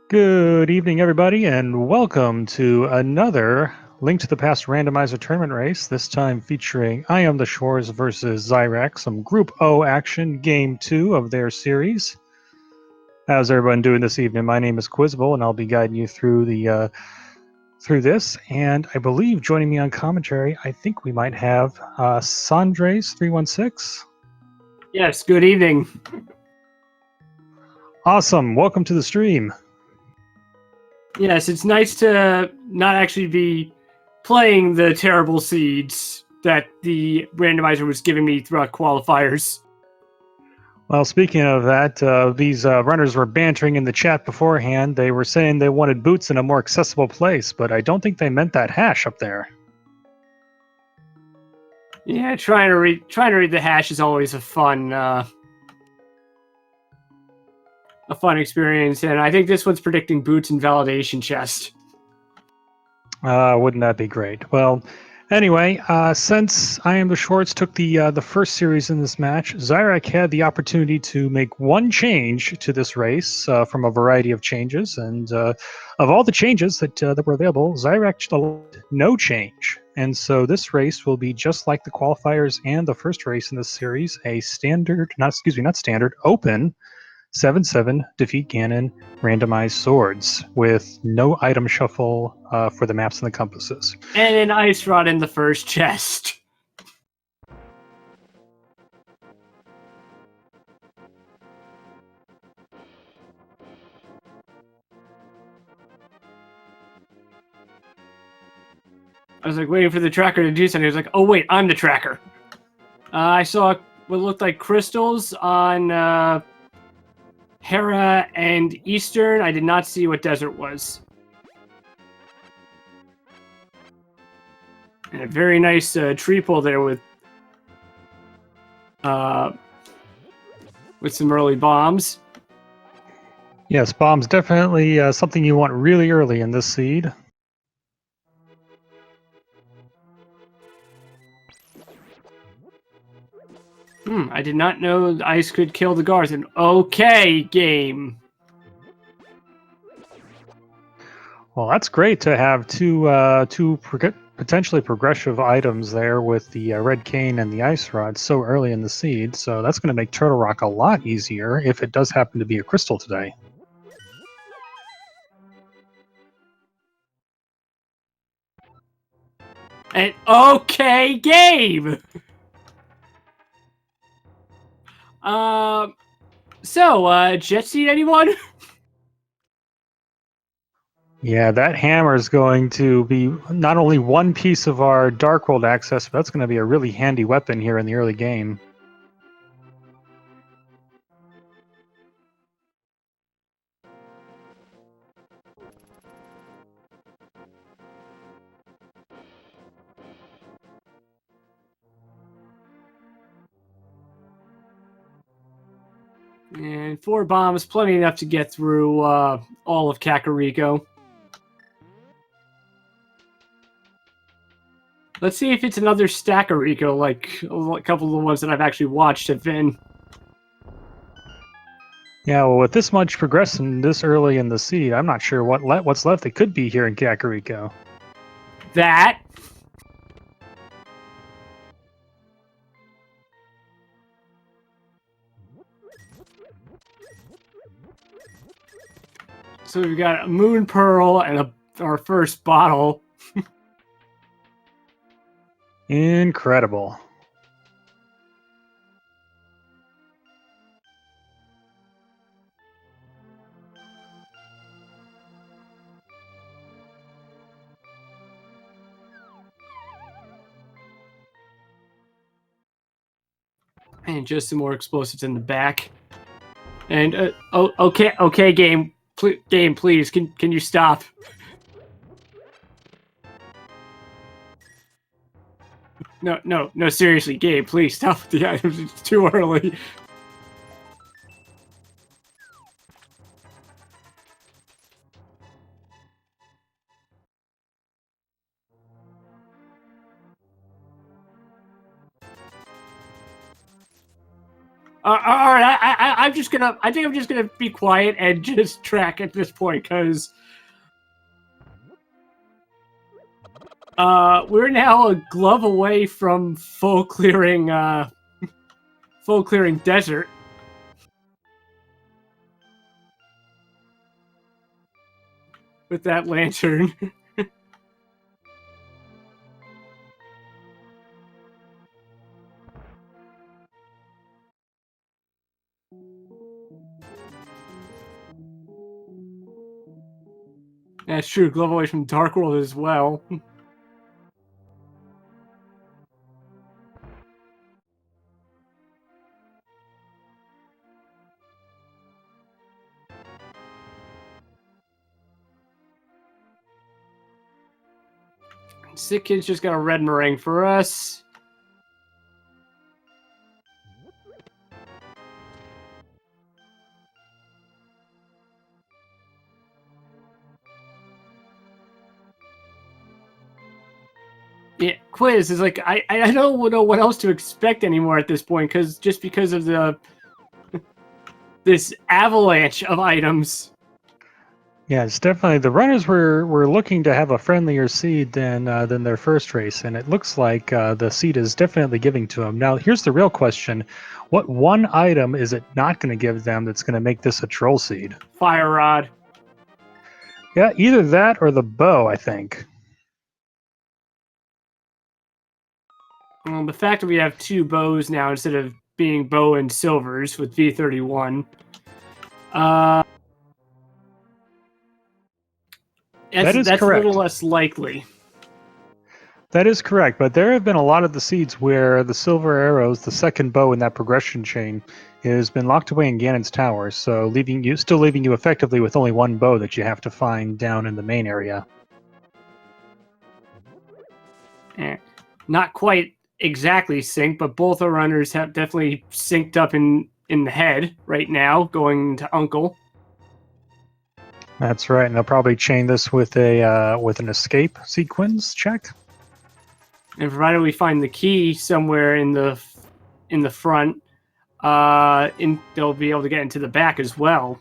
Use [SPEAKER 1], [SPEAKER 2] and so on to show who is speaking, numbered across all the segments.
[SPEAKER 1] Good evening, everybody, and welcome to another Link to the Past Randomizer tournament race, this time featuring iamtheschwarz versus Xyrak, some Group O action, Game 2 of their series. How's everyone doing this evening? My name is Quizable, and I'll be guiding you through this. And I believe joining me on commentary, I think we might have Sandres316.
[SPEAKER 2] Yes, good evening.
[SPEAKER 1] Awesome. Welcome to the stream.
[SPEAKER 2] Yes, it's nice to not actually be playing the terrible seeds that the randomizer was giving me throughout qualifiers.
[SPEAKER 1] Well, speaking of that, these runners were bantering in the chat beforehand. They were saying they wanted boots in a more accessible place, but I don't think they meant that hash up there.
[SPEAKER 2] Yeah, trying to read the hash is always a fun experience, and I think this one's predicting boots and validation chest.
[SPEAKER 1] Wouldn't that be great? Well, anyway, since iamtheschwarz took the first series in this match, Xyrak had the opportunity to make one change to this race from a variety of changes, and of all the changes that were available, Xyrak allowed no change. And so this race will be just like the qualifiers and the first race in this series, a open 7-7 defeat Ganon randomized swords with no item shuffle for the maps and the compasses.
[SPEAKER 2] And an ice rod in the first chest. I was like waiting for the tracker to do something. He was like, oh wait, I'm the tracker. I saw what looked like crystals on Hera and Eastern. I did not see what desert was. And a very nice tree pull there with some early bombs.
[SPEAKER 1] Yes, bombs definitely something you want really early in this seed.
[SPEAKER 2] I did not know ice could kill the guards. And okay, game.
[SPEAKER 1] Well, that's great to have two potentially progressive items there with the red cane and the ice rod so early in the seed. So that's going to make Turtle Rock a lot easier if it does happen to be a crystal today.
[SPEAKER 2] An okay game. Jet seed anyone?
[SPEAKER 1] Yeah, that hammer is going to be not only one piece of our Dark World access, but that's going to be a really handy weapon here in the early game.
[SPEAKER 2] And 4 bombs, plenty enough to get through all of Kakariko. Let's see if it's another Stackariko like a couple of the ones that I've actually watched have been.
[SPEAKER 1] Yeah, well, with this much progression this early in the seed, I'm not sure what's left. It could be here in Kakariko.
[SPEAKER 2] That. So we've got a Moon Pearl and our first bottle.
[SPEAKER 1] Incredible.
[SPEAKER 2] And just some more explosives in the back. And okay, game, please, can you stop? No, seriously, game, please stop with the items. It's too early. All right, I'm just gonna. I think I'm just gonna be quiet and just track at this point, because we're now a glove away from full clearing desert. With that lantern. That's true, glove away from Dark World as well. Sick Kid's just got a red meringue for us. Yeah, quiz is like I don't know what else to expect anymore at this point, because of the this avalanche of items.
[SPEAKER 1] Yeah, it's definitely the runners were looking to have a friendlier seed than their first race, and it looks like the seed is definitely giving to them. Now, here's the real question: what one item is it not going to give them that's going to make this a troll seed?
[SPEAKER 2] Fire rod.
[SPEAKER 1] Yeah, either that or the bow, I think.
[SPEAKER 2] The fact that we have two bows now instead of being bow and silvers with V31. That's
[SPEAKER 1] correct.
[SPEAKER 2] A little less likely.
[SPEAKER 1] That is correct, but there have been a lot of the seeds where the silver arrows, the second bow in that progression chain, has been locked away in Ganon's tower, so still leaving you effectively with only one bow that you have to find down in the main area.
[SPEAKER 2] Not quite exactly synced, but both our runners have definitely synced up in the head right now, going to Uncle.
[SPEAKER 1] That's right, and they'll probably chain this with an escape sequence check.
[SPEAKER 2] And provided we find the key somewhere in the front, they'll be able to get into the back as well.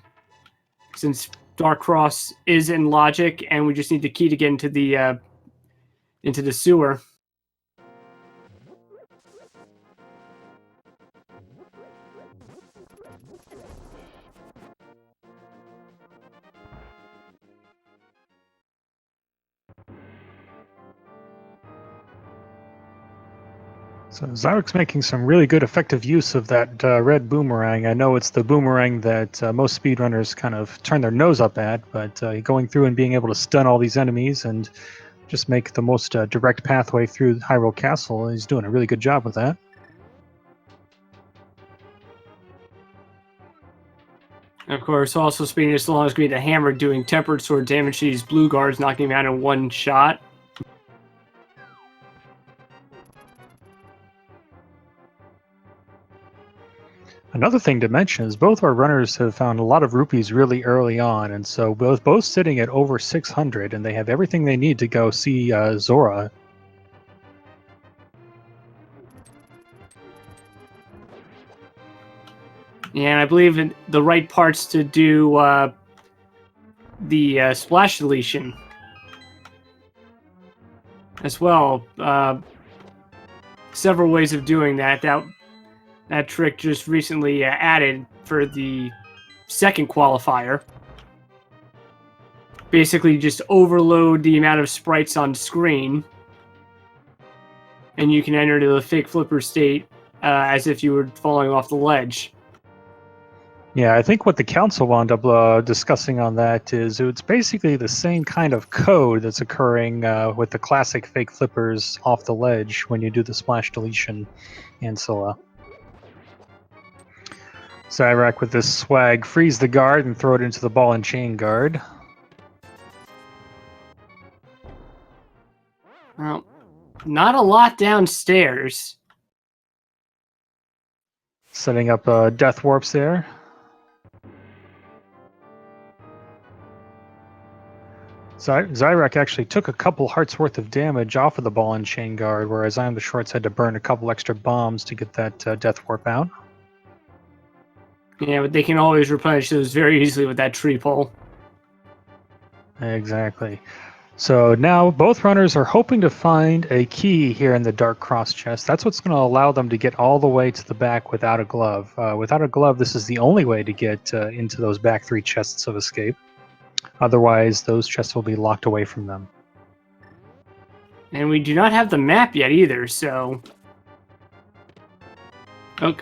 [SPEAKER 2] Since Dark Cross is in logic, and we just need the key to get into the sewer.
[SPEAKER 1] So Xyrak's making some really good effective use of that red boomerang. I know it's the boomerang that most speedrunners kind of turn their nose up at, but going through and being able to stun all these enemies and just make the most direct pathway through Hyrule Castle, he's doing a really good job with that.
[SPEAKER 2] Of course, also speeding as long as we the hammer doing tempered sword damage to these blue guards, knocking them out in one shot.
[SPEAKER 1] Another thing to mention is both our runners have found a lot of rupees really early on, and so both sitting at over 600, and they have everything they need to go see Zora.
[SPEAKER 2] Yeah, and I believe the right parts to do the splash deletion as well. Several ways of doing that. That trick just recently added for the second qualifier. Basically, just overload the amount of sprites on screen, and you can enter the fake flipper state as if you were falling off the ledge.
[SPEAKER 1] Yeah, I think what the council wound up discussing on that is it's basically the same kind of code that's occurring with the classic fake flippers off the ledge when you do the splash deletion Ancilla. Xyrak with this swag, freeze the guard and throw it into the ball and chain guard.
[SPEAKER 2] Well, not a lot downstairs.
[SPEAKER 1] Setting up death warps there. Xyrak actually took a couple hearts worth of damage off of the ball and chain guard, whereas I Am the Schwarz had to burn a couple extra bombs to get that death warp out.
[SPEAKER 2] Yeah, but they can always replenish those very easily with that tree pole.
[SPEAKER 1] Exactly. So now both runners are hoping to find a key here in the dark cross chest. That's what's going to allow them to get all the way to the back without a glove. Without a glove, this is the only way to get into those back 3 chests of escape. Otherwise, those chests will be locked away from them.
[SPEAKER 2] And we do not have the map yet either, so...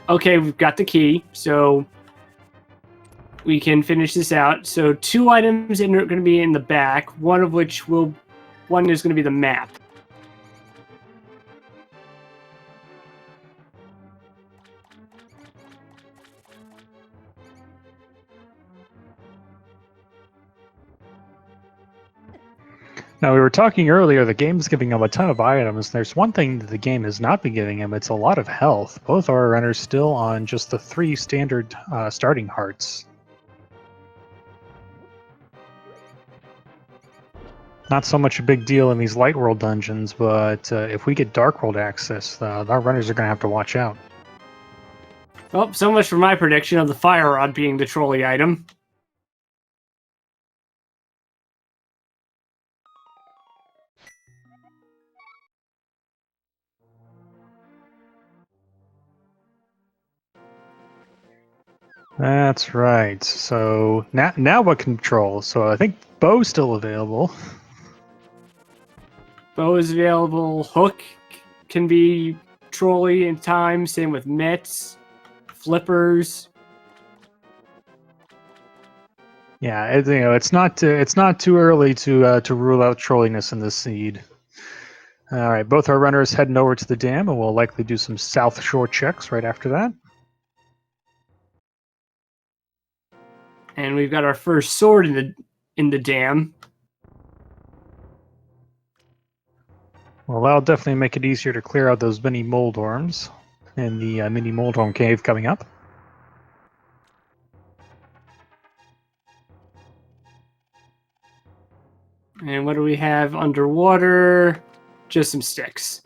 [SPEAKER 2] Okay, we've got the key, so we can finish this out. So 2 items are going to be in the back, one is going to be the map.
[SPEAKER 1] Now, we were talking earlier, the game's giving him a ton of items. There's one thing that the game has not been giving him, it's a lot of health. Both our runners still on just the 3 standard starting hearts. Not so much a big deal in these Light World dungeons, but if we get Dark World access, our runners are going to have to watch out.
[SPEAKER 2] Well, so much for my prediction of the fire rod being the trolley item.
[SPEAKER 1] That's right. So now what control? So I think Bow's still available.
[SPEAKER 2] Bow is available. Hook can be trolley in time. Same with mitts, flippers.
[SPEAKER 1] Yeah, it's not too early to rule out trolliness in this seed. All right, both our runners heading over to the dam, and we'll likely do some South Shore checks right after that.
[SPEAKER 2] And we've got our first sword in the dam.
[SPEAKER 1] Well, that'll definitely make it easier to clear out those mini moldorms in the mini moldorm cave coming up.
[SPEAKER 2] And what do we have underwater? Just some sticks.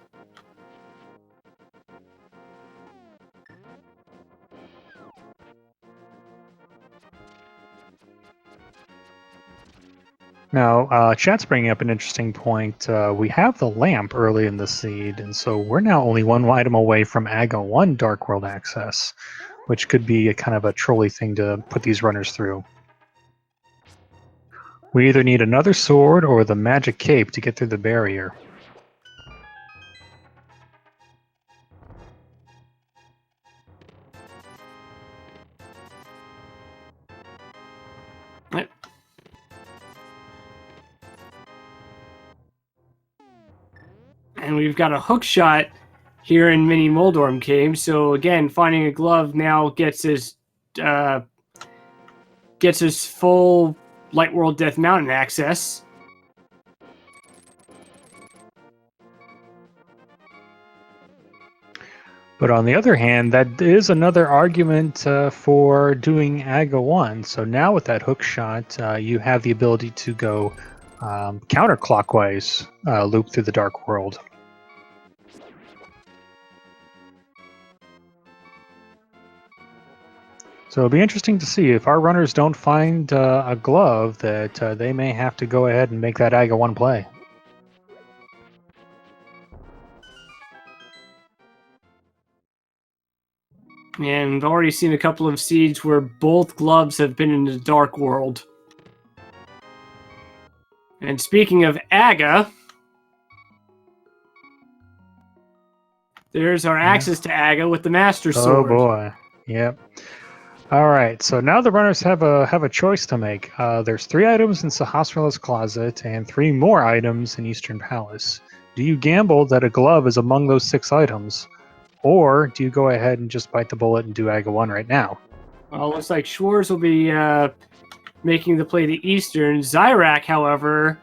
[SPEAKER 1] Now, chat's bringing up an interesting point. We have the lamp early in the seed, and so we're now only 1 item away from AGA 1 Dark World access, which could be a kind of a trolley thing to put these runners through. We either need another sword or the magic cape to get through the barrier.
[SPEAKER 2] And we've got a hook shot here in Mini Moldorm Cave. So again, finding a glove now gets us full Light World Death Mountain access.
[SPEAKER 1] But on the other hand, that is another argument for doing AGA 1. So now with that hook shot, you have the ability to go counterclockwise loop through the Dark World. So it'll be interesting to see if our runners don't find a glove that they may have to go ahead and make that AGA 1 play.
[SPEAKER 2] And we've already seen a couple of seeds where both gloves have been in the Dark World. And speaking of AGA, there's our access to AGA with the Master Sword.
[SPEAKER 1] Oh boy, yep. All right, so now the runners have a choice to make. There's 3 items in Sahasrara's closet and 3 more items in Eastern Palace. Do you gamble that a glove is among those 6 items, or do you go ahead and just bite the bullet and do AGA 1 right now?
[SPEAKER 2] Well, looks like Schwarz will be making the play to Eastern. Xyrak, however,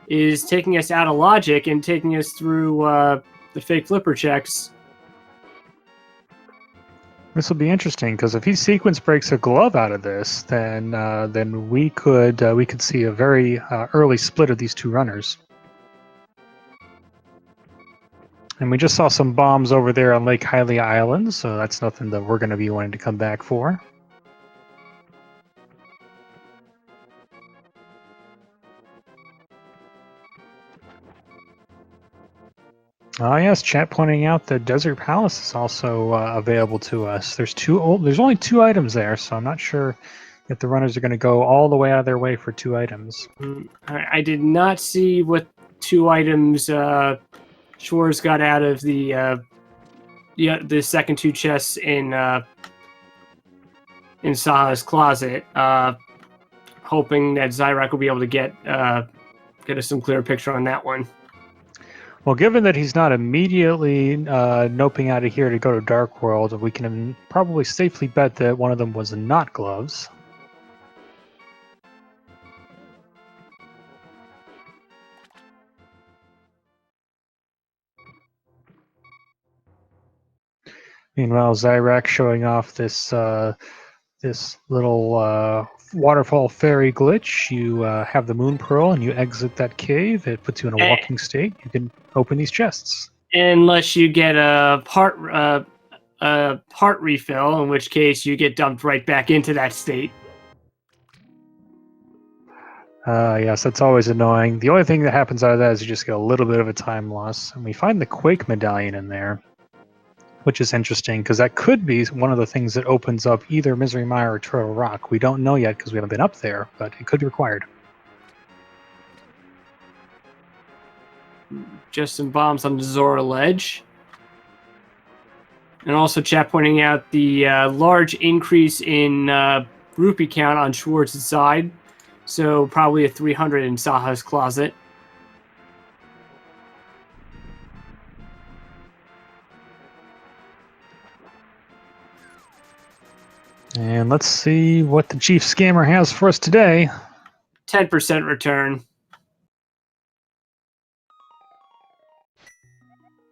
[SPEAKER 2] is taking us out of logic and taking us through the fake flipper checks.
[SPEAKER 1] This will be interesting because if he sequence breaks a glove out of this, then we could see a very early split of these 2 runners. And we just saw some bombs over there on Lake Hylia Island, so that's nothing that we're going to be wanting to come back for. Oh yes, chat pointing out the Desert Palace is also available to us. There's only 2 items there, so I'm not sure if the runners are going to go all the way out of their way for 2 items.
[SPEAKER 2] I did not see what 2 items Schwarz got out of the second 2 chests in Saha's closet. Hoping that Xyrak will be able to get us some clearer picture on that one.
[SPEAKER 1] Well, given that he's not immediately noping out of here to go to Dark World, we can probably safely bet that one of them was not gloves. Meanwhile, Xyrak showing off this little waterfall fairy glitch. You have the moon pearl and you exit that cave. It puts you in a walking state. You can open these chests.
[SPEAKER 2] Unless you get a heart refill, in which case you get dumped right back into that state.
[SPEAKER 1] Yes, that's always annoying. The only thing that happens out of that is you just get a little bit of a time loss. And we find the Quake medallion in there, which is interesting because that could be one of the things that opens up either Misery Mire or Turtle Rock. We don't know yet because we haven't been up there, but it could be required.
[SPEAKER 2] Just some bombs on the Zora ledge. And also chat pointing out the large increase in rupee count on Schwartz's side. So probably a 300 in Saha's closet.
[SPEAKER 1] And let's see what the Chief Scammer has for us today.
[SPEAKER 2] 10% return.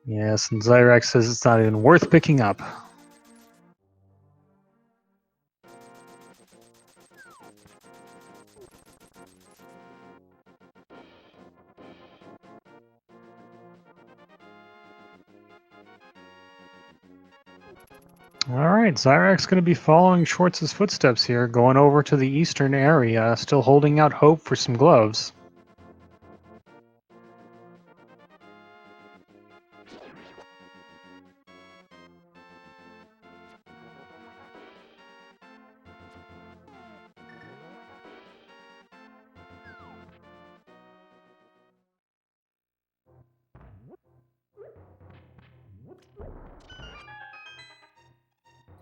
[SPEAKER 1] Yes, and Xyrak says it's not even worth picking up. All right, Xyrak's going to be following Schwartz's footsteps here, going over to the eastern area, still holding out hope for some gloves.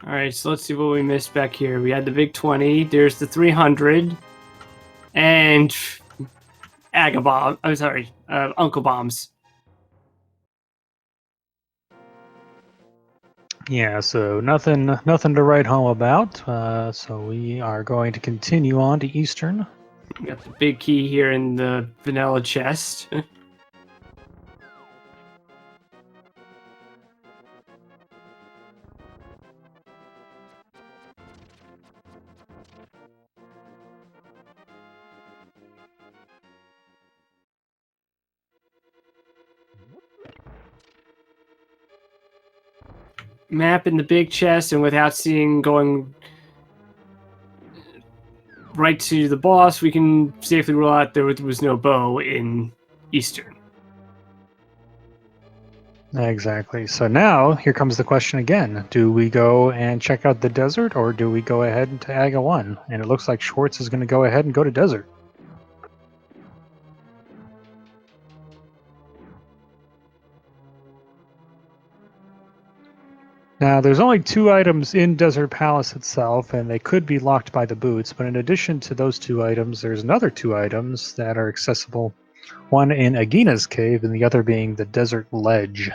[SPEAKER 2] All right, so let's see what we missed back here. We had the big 20. There's the 300. And Agabomb. I'm sorry, Uncle Bombs.
[SPEAKER 1] Yeah, so nothing to write home about. So we are going to continue on to Eastern.
[SPEAKER 2] We got the big key here in the vanilla chest. Map in the big chest, and without seeing going right to the boss, we can safely rule out there was no bow in Eastern.
[SPEAKER 1] Exactly. So now here comes the question again. Do we go and check out the desert, or do we go ahead to Aga 1? And it looks like Schwartz is going to go ahead and go to desert. Now, there's only 2 items in Desert Palace itself, and they could be locked by the boots, but in addition to those 2 items, there's another 2 items that are accessible. One in Agina's cave, and the other being the Desert Ledge.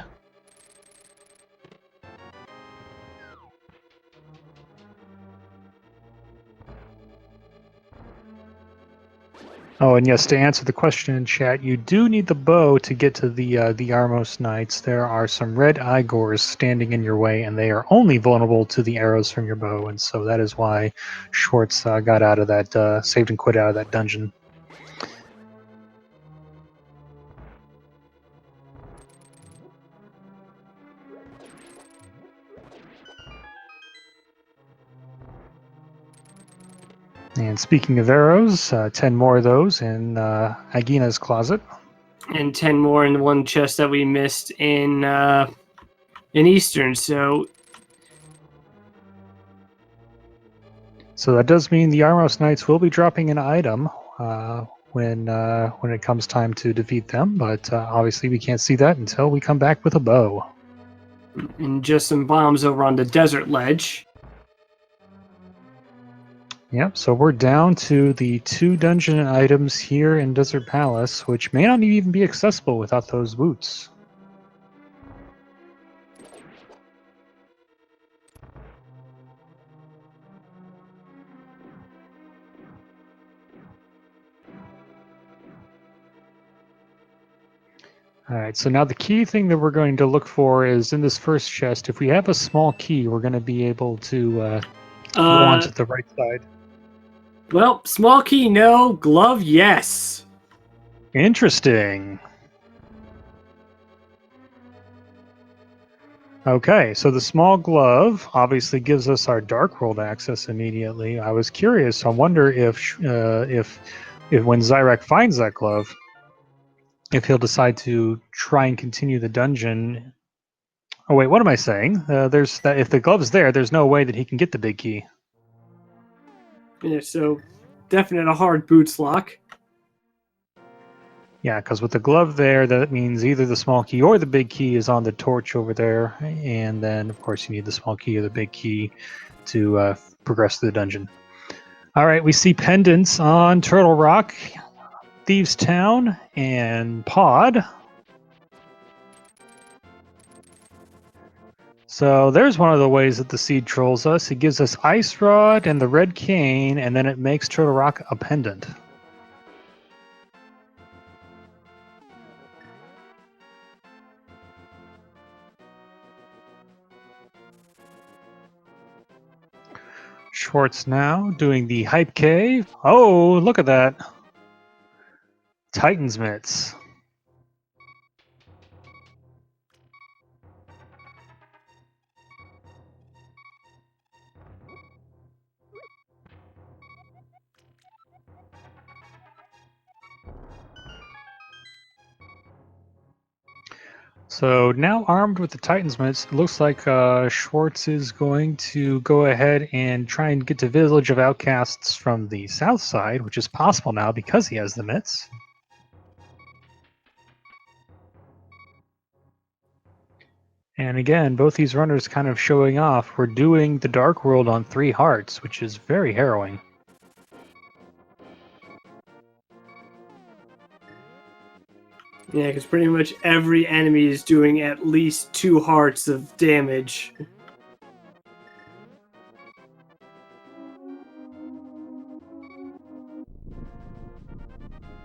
[SPEAKER 1] Oh, and yes, to answer the question in chat, you do need the bow to get to the Armos Knights. There are some red Igors standing in your way, and they are only vulnerable to the arrows from your bow, and so that is why Schwartz got out of that, saved and quit out of that dungeon. And speaking of arrows, 10 more of those in Agina's closet.
[SPEAKER 2] and 10 more in the one chest that we missed in Eastern. So
[SPEAKER 1] that does mean the Armos Knights will be dropping an item when it comes time to defeat them, but obviously we can't see that until we come back with a bow.
[SPEAKER 2] and just some bombs over on the desert ledge.
[SPEAKER 1] Yep, so we're down to the 2 dungeon items here in Desert Palace, which may not even be accessible without those boots. Alright, so now the key thing that we're going to look for is in this first chest. If we have a small key, we're going to be able to go onto the right side.
[SPEAKER 2] Well, small key, no. Glove, yes.
[SPEAKER 1] Interesting. Okay, so the small glove obviously gives us our Dark World access immediately. I was curious. I wonder if when Xyrak finds that glove, if he'll decide to try and continue the dungeon. Oh wait, what am I saying? There's that if the glove's there, there's no way that he can get the big key.
[SPEAKER 2] Yeah, so definite a hard boots lock.
[SPEAKER 1] Yeah, because with the glove there, that means either the small key or the big key is on the torch over there, and then of course you need the small key or the big key to progress through the dungeon. All right, we see pendants on Turtle Rock, Thieves Town, and Pod. So there's one of the ways that the seed trolls us. It gives us Ice Rod and the Red Cane, and then it makes Turtle Rock a pendant. Schwartz now doing the Hype Cave. Oh, look at that. Titan's Mitts. So now armed with the Titan's Mitts, it looks like Schwartz is going to go ahead and try and get to Village of Outcasts from the south side, which is possible now because he has the mitts. And again, both these runners kind of showing off. We're doing the Dark World on 3 hearts, which is very harrowing.
[SPEAKER 2] Yeah, because pretty much every enemy is doing at least 2 hearts of damage.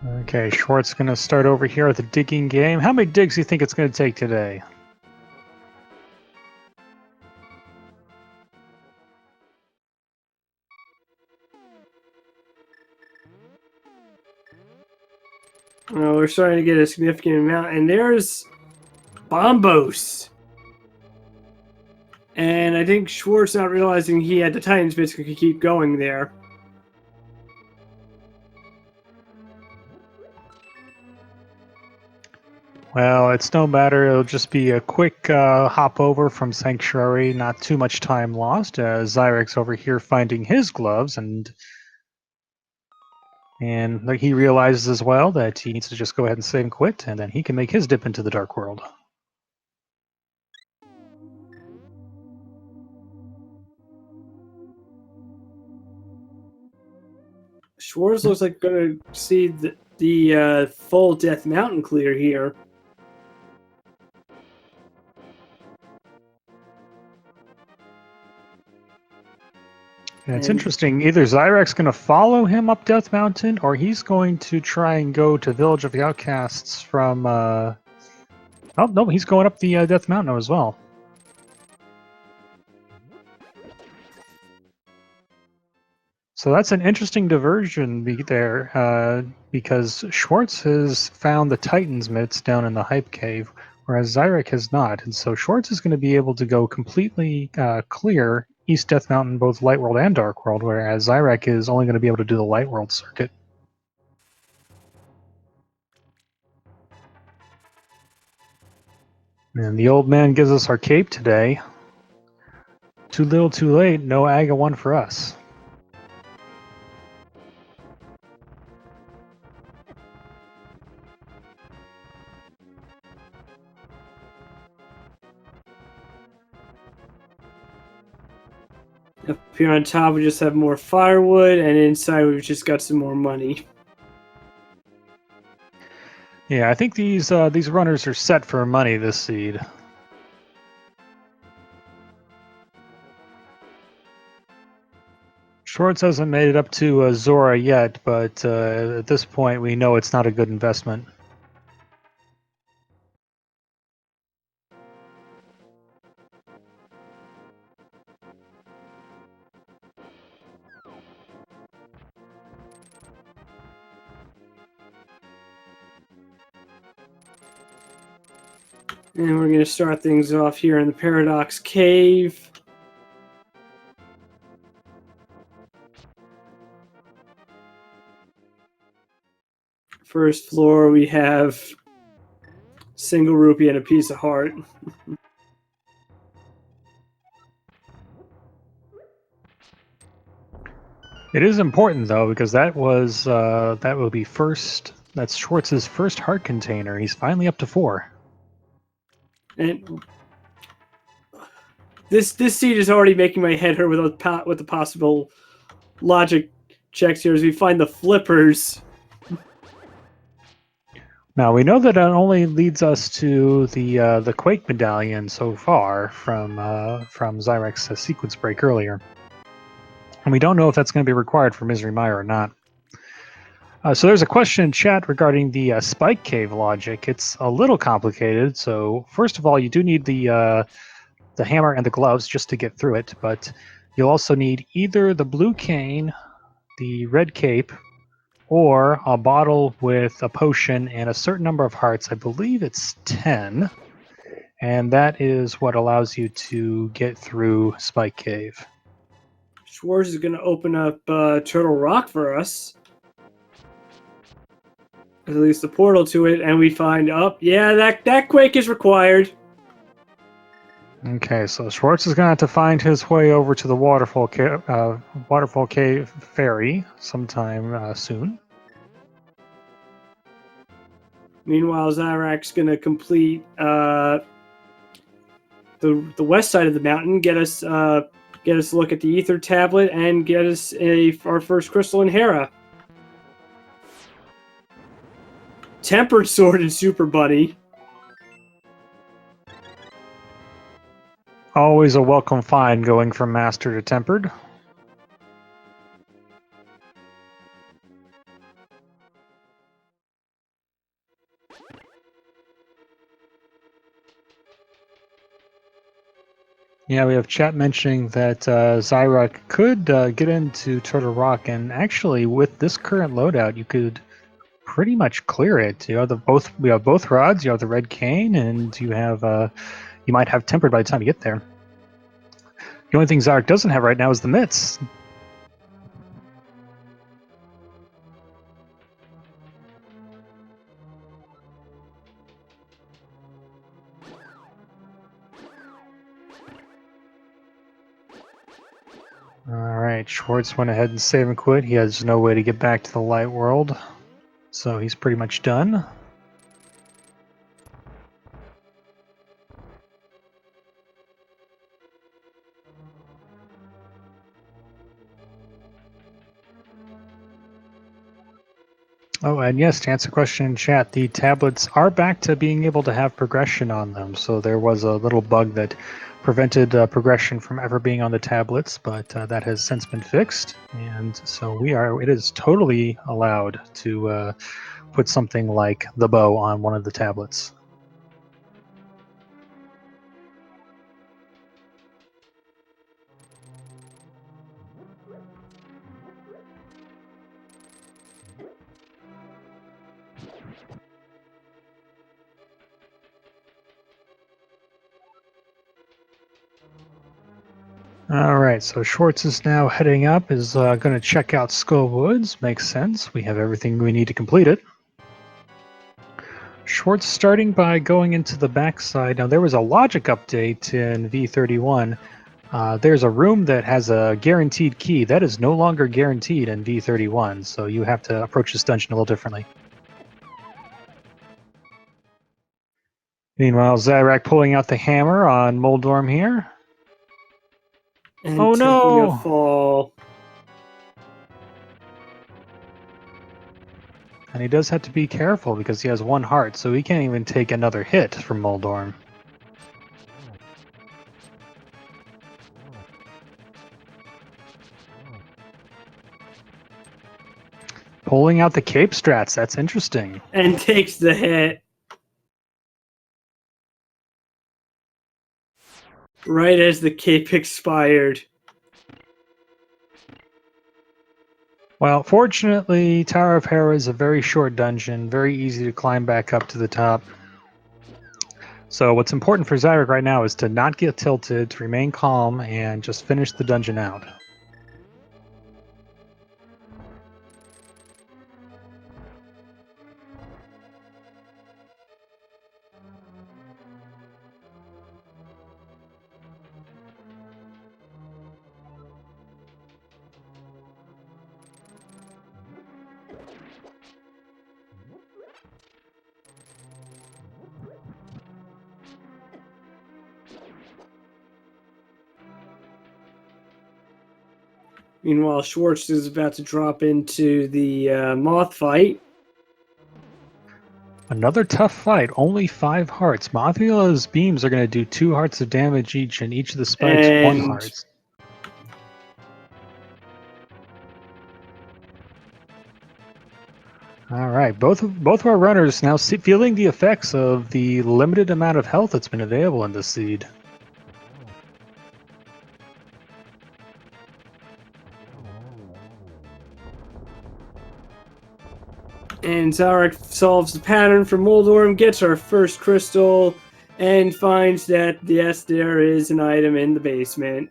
[SPEAKER 1] Okay, Schwartz going to start over here at the digging game. How many digs do you think it's going to take today?
[SPEAKER 2] We're starting to get a significant amount, and there's Bombos. And I think Schwartz, not realizing he had the Titans bits, could keep going there.
[SPEAKER 1] Well, it's no matter. It'll just be a quick hop over from Sanctuary. Not too much time lost. Xyrak's over here finding his gloves, and like he realizes as well that he needs to just go ahead and save and quit, and then he can make his dip into the Dark World.
[SPEAKER 2] Schwartz looks like going to see the full Death Mountain clear here.
[SPEAKER 1] And it's interesting. Either Xyrak's going to follow him up Death Mountain, or he's going to try and go to Village of the Outcasts from... Oh, no, he's going up the Death Mountain as well. So that's an interesting diversion there, because Schwartz has found the Titan's Mitts down in the Hype Cave, whereas Xyrak has not. And so Schwartz is going to be able to go completely clear East Death Mountain, both Light World and Dark World, whereas Xyrak is only going to be able to do the Light World circuit. And the old man gives us our cape today. Too little, too late. No Aga 1 for us.
[SPEAKER 2] Up here on top, we just have more firewood, and inside we've just got some more money.
[SPEAKER 1] Yeah, I think these runners are set for money this seed. Schwartz hasn't made it up to Zora yet, but at this point we know it's not a good investment.
[SPEAKER 2] And we're going to start things off here in the Paradox Cave. First floor, we have single rupee and a piece of heart.
[SPEAKER 1] It is important though, because that will be first. That's Schwartz's first heart container. He's finally up to 4.
[SPEAKER 2] And this seed is already making my head hurt with the possible logic checks here as we find the flippers.
[SPEAKER 1] Now we know that it only leads us to the Quake medallion so far from Xyrak's sequence break earlier, and we don't know if that's going to be required for Misery Mire or not. So there's a question in chat regarding the Spike Cave logic. It's a little complicated. So first of all, you do need the hammer and the gloves just to get through it, but you'll also need either the blue cane, the red cape, or a bottle with a potion and a certain number of hearts. I believe it's 10, and that is what allows you to get through Spike Cave.
[SPEAKER 2] Schwartz is going to open up Turtle Rock for us. At least the portal to it, and we find, yeah, that Quake is required.
[SPEAKER 1] Okay, so Schwartz is going to have to find his way over to the Waterfall Cave Ferry sometime soon.
[SPEAKER 2] Meanwhile, Xyrak's going to complete the west side of the mountain, get us a look at the Ether Tablet, and get us our first crystal in Hera. Tempered Sword and Super Bunny.
[SPEAKER 1] Always a welcome find going from Master to Tempered. Yeah, we have chat mentioning that Xyrak could get into Turtle Rock, and actually with this current loadout, you could pretty much clear it. You have both rods, you have the red cane, and you have you might have Tempered by the time you get there. The only thing Xyrak doesn't have right now is the mitts. Alright, Schwartz went ahead and save and quit. He has no way to get back to the light world, so he's pretty much done. Oh, and yes, to answer a question in chat, the tablets are back to being able to have progression on them. So there was a little bug that prevented progression from ever being on the tablets, but that has since been fixed. And so it is totally allowed to put something like the bow on one of the tablets. All right, so Schwartz is now heading up, is going to check out Skull Woods. Makes sense. We have everything we need to complete it. Schwartz starting by going into the backside. Now, there was a logic update in V31. There's a room that has a guaranteed key. That is no longer guaranteed in V31, so you have to approach this dungeon a little differently. Meanwhile, Xyrak pulling out the hammer on Moldorm here.
[SPEAKER 2] And
[SPEAKER 1] Oh,
[SPEAKER 2] taking
[SPEAKER 1] no!
[SPEAKER 2] a fall.
[SPEAKER 1] And he does have to be careful because he has 1 heart, so he can't even take another hit from Moldorm. Pulling out the cape strats, that's interesting.
[SPEAKER 2] And takes the hit. Right as the cape expired.
[SPEAKER 1] Well, fortunately, Tower of Hera is a very short dungeon, very easy to climb back up to the top. So what's important for Xyrak right now is to not get tilted, to remain calm, and just finish the dungeon out.
[SPEAKER 2] Meanwhile, Schwartz is about to drop into the moth fight.
[SPEAKER 1] Another tough fight, only 5 hearts. Mothula's beams are going to do 2 hearts of damage each, and each of the spikes 1 heart. All right, both of our runners now feeling the effects of the limited amount of health that's been available in this seed.
[SPEAKER 2] And Xyrak solves the pattern for Moldorm, gets our first crystal, and finds that, yes, there is an item in the basement.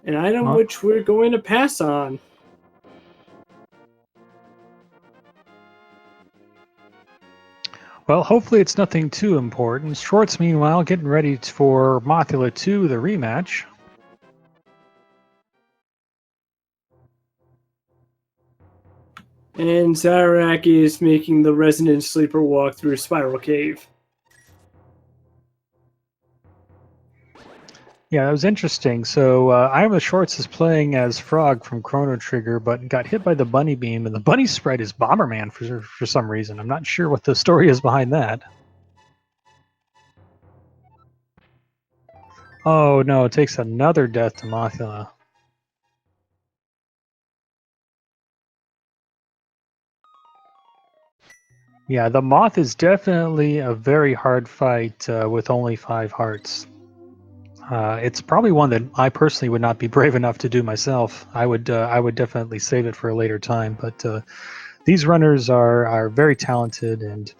[SPEAKER 2] An item which we're going to pass on.
[SPEAKER 1] Well, hopefully it's nothing too important. Schwartz, meanwhile, getting ready for Mothula 2, the rematch.
[SPEAKER 2] And Xyrak is making the Resonant Sleeper walk through Spiral Cave.
[SPEAKER 1] Yeah, that was interesting. So Iowa Schwartz is playing as Frog from Chrono Trigger, but got hit by the bunny beam, and the bunny sprite is Bomberman for some reason. I'm not sure what the story is behind that. Oh no, it takes another death to Mothula. Yeah, the Moth is definitely a very hard fight with only 5 hearts. It's probably one that I personally would not be brave enough to do myself. I would definitely save it for a later time. But these runners are very talented, and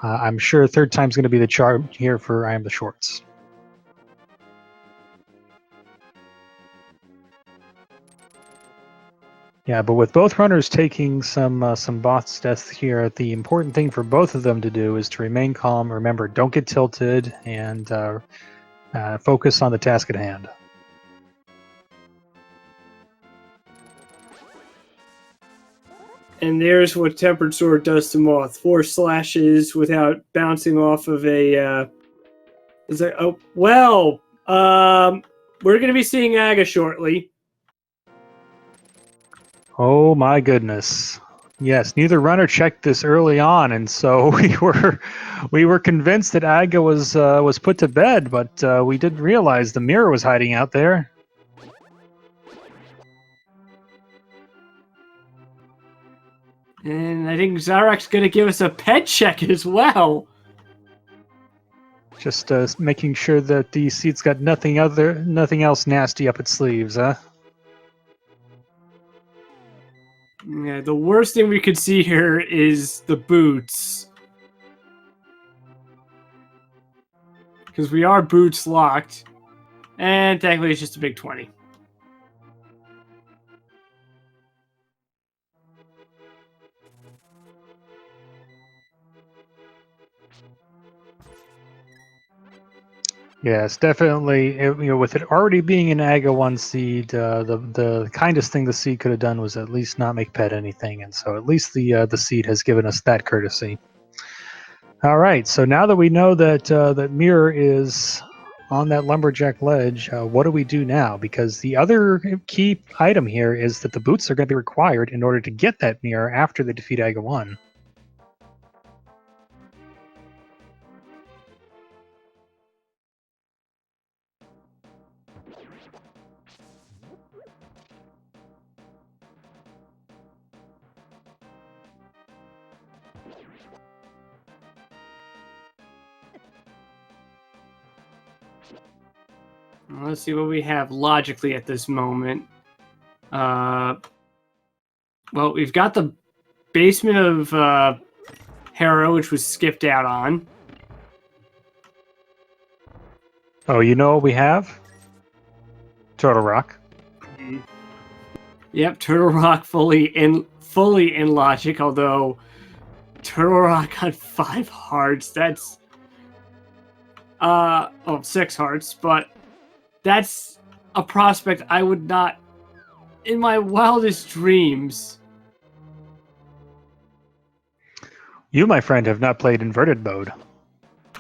[SPEAKER 1] I'm sure 3rd time's going to be the charm here for I Am the Schwartz. Yeah, but with both runners taking some boss deaths here, the important thing for both of them to do is to remain calm. Remember, don't get tilted, and focus on the task at hand.
[SPEAKER 2] And there's what Tempered Sword does to Moth. 4 slashes without bouncing off of a... It's like, oh, well, we're going to be seeing Aga shortly.
[SPEAKER 1] Oh my goodness. Yes, neither runner checked this early on, and so we were convinced that Aga was put to bed, but we didn't realize the mirror was hiding out there.
[SPEAKER 2] And I think Xyrak's going to give us a pet check as well.
[SPEAKER 1] Just making sure that the seat's got nothing else nasty up its sleeves, huh?
[SPEAKER 2] Yeah, the worst thing we could see here is the boots. Because we are boots locked. And technically it's just a big 20.
[SPEAKER 1] Yes, definitely. With it already being an AGA 1 seed, the kindest thing the seed could have done was at least not make pet anything, and so at least the seed has given us that courtesy. All right, so now that we know that that Mirror is on that lumberjack ledge, what do we do now? Because the other key item here is that the boots are going to be required in order to get that Mirror after they defeat AGA 1.
[SPEAKER 2] Let's see what we have logically at this moment. Well, we've got the basement of Hera, which was skipped out on.
[SPEAKER 1] Oh, you know what we have? Turtle Rock.
[SPEAKER 2] Yep, Turtle Rock fully in logic, although Turtle Rock got 5 hearts. That's 6 hearts, but that's a prospect I would not, in my wildest dreams.
[SPEAKER 1] You, my friend, have not played inverted mode.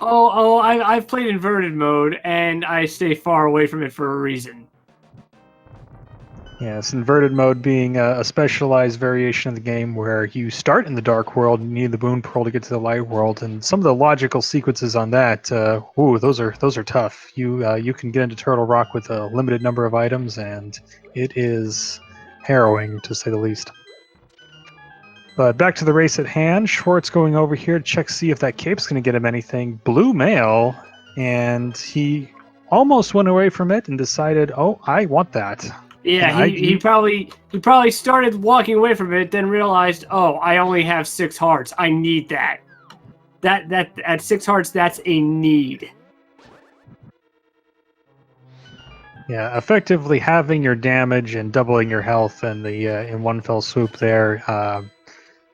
[SPEAKER 2] I've played inverted mode, and I stay far away from it for a reason.
[SPEAKER 1] Yes, inverted mode being a specialized variation of the game where you start in the dark world and you need the boon pearl to get to the light world, and some of the logical sequences on that, those are tough. You can get into Turtle Rock with a limited number of items, and it is harrowing to say the least. But back to the race at hand. Schwartz going over here to check see if that cape's going to get him anything. Blue mail, and he almost went away from it and decided, oh, I want that.
[SPEAKER 2] Yeah, he probably started walking away from it, then realized, oh, I only have 6 hearts. I need that. That at 6 hearts, that's a need.
[SPEAKER 1] Yeah, effectively having your damage and doubling your health and in one fell swoop there.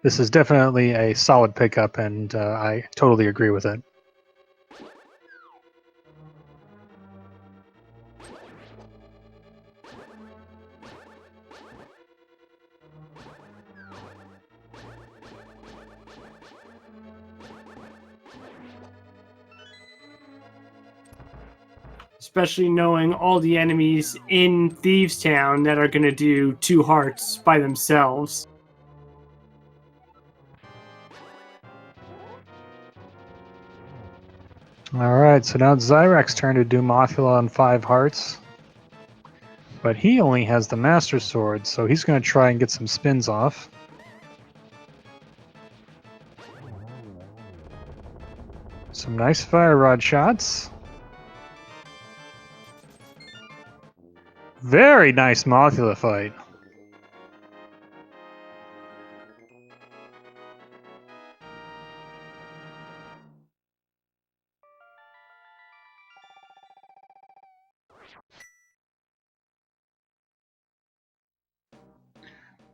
[SPEAKER 1] This is definitely a solid pickup, and I totally agree with it.
[SPEAKER 2] Especially knowing all the enemies in Thieves Town that are going to do 2 hearts by themselves.
[SPEAKER 1] Alright, so now it's Xyrak's turn to do Mothula on 5 hearts. But he only has the Master Sword, so he's going to try and get some spins off. Some nice fire rod shots. Very nice Mothula fight.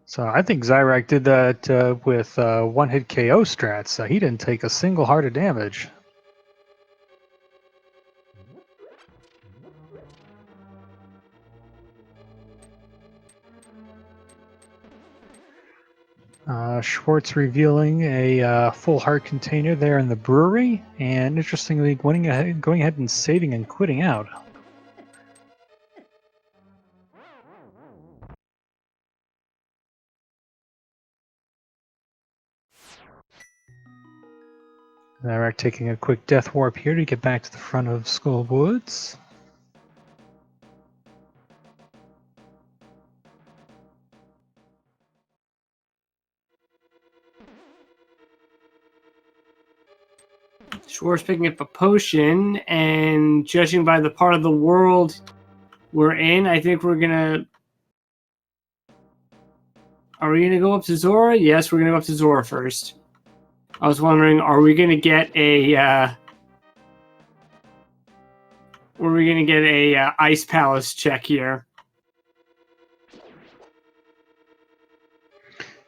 [SPEAKER 1] So I think Xyrak did that with one-hit KO strats. He didn't take a single heart of damage. Schwartz revealing a full heart container there in the brewery, and interestingly going ahead and saving and quitting out. Xyrak taking a quick death warp here to get back to the front of Skull Woods.
[SPEAKER 2] Schwartz picking up a potion, and judging by the part of the world we're in, I think we're gonna... Are we gonna go up to Zora? Yes, we're gonna go up to Zora first. I was wondering, are we gonna get a Ice Palace check here?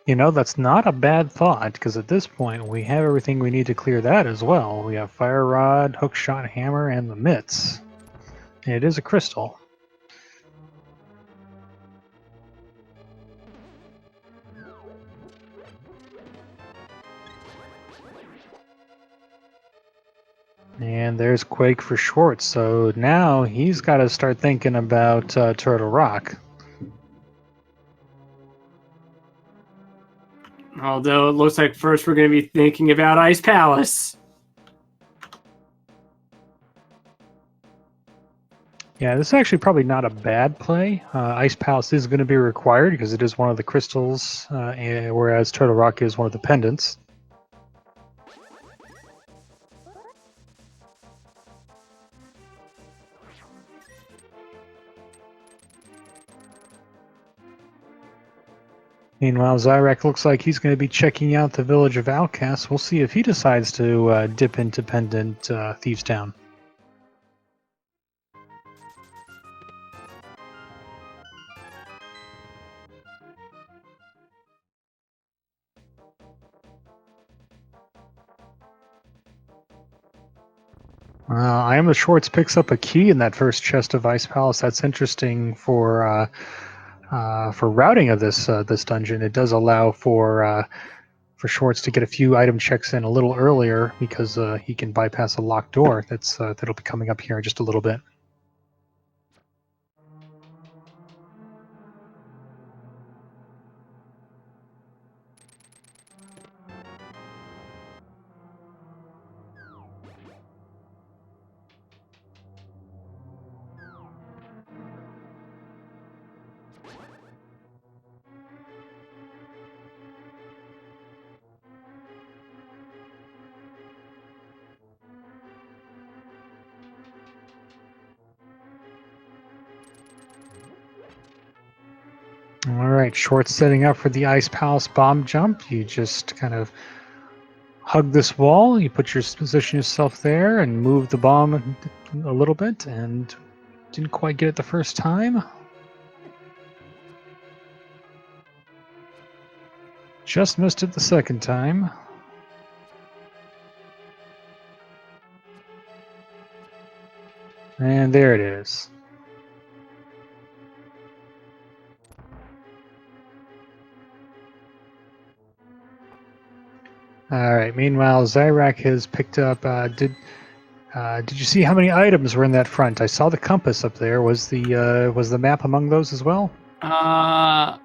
[SPEAKER 1] That's not a bad thought, because at this point we have everything we need to clear that as well. We have Fire Rod, Hookshot Hammer, and the Mitts. And it is a crystal. And there's Quake for Schwartz, so now he's got to start thinking about Turtle Rock.
[SPEAKER 2] Although it looks like first we're going to be thinking about Ice Palace.
[SPEAKER 1] Yeah, this is actually probably not a bad play. Ice Palace is going to be required because it is one of the crystals, whereas Turtle Rock is one of the pendants. Meanwhile, Xyrak looks like he's going to be checking out the village of Outcasts. We'll see if he decides to dip into Pendant Thieves Town. I am the Schwartz picks up a key in that first chest of Ice Palace. That's interesting for routing of this dungeon. It does allow for Schwartz to get a few item checks in a little earlier because he can bypass a locked door. That'll be coming up here in just a little bit. All right, Schwartz setting up for the Ice Palace bomb jump. You just kind of hug this wall. You position yourself there and move the bomb a little bit, and didn't quite get it the first time. Just missed it the second time. And there it is. All right. Meanwhile, Xyrak has picked up. Did you see how many items were in that front? I saw the compass up there. Was the map among those as well?
[SPEAKER 2] I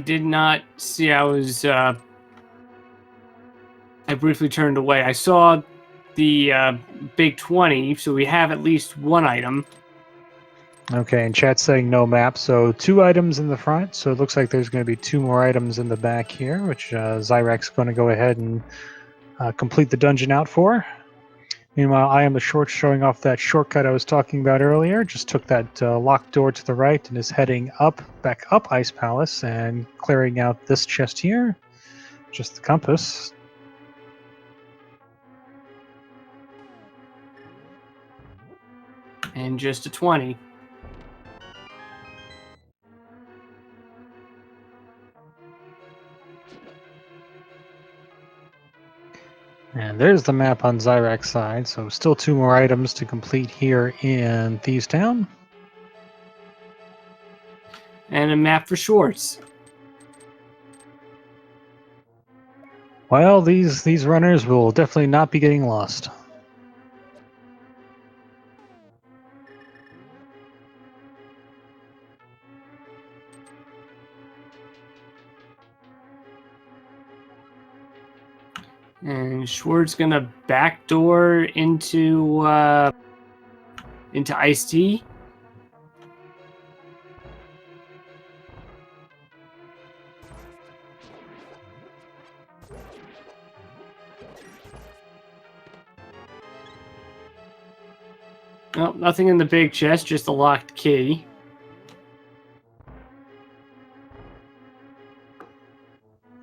[SPEAKER 2] did not see. I briefly turned away. I saw the big 20, so we have at least one item.
[SPEAKER 1] Okay, and chat's saying no map, so 2 items in the front, so it looks like there's going to be 2 more items in the back here, which Xyrak's going to go ahead and complete the dungeon out for. Meanwhile, I am the Short showing off that shortcut I was talking about earlier, just took that locked door to the right and is heading back up Ice Palace and clearing out this chest here, just the compass.
[SPEAKER 2] And just a 20.
[SPEAKER 1] And there's the map on Xyrak's side, so still 2 more items to complete here in Thieves Town.
[SPEAKER 2] And a map for Schwartz.
[SPEAKER 1] Well, these runners will definitely not be getting lost.
[SPEAKER 2] And Schwartz gonna backdoor into Ice-T. Nope, nothing in the big chest, just a locked key.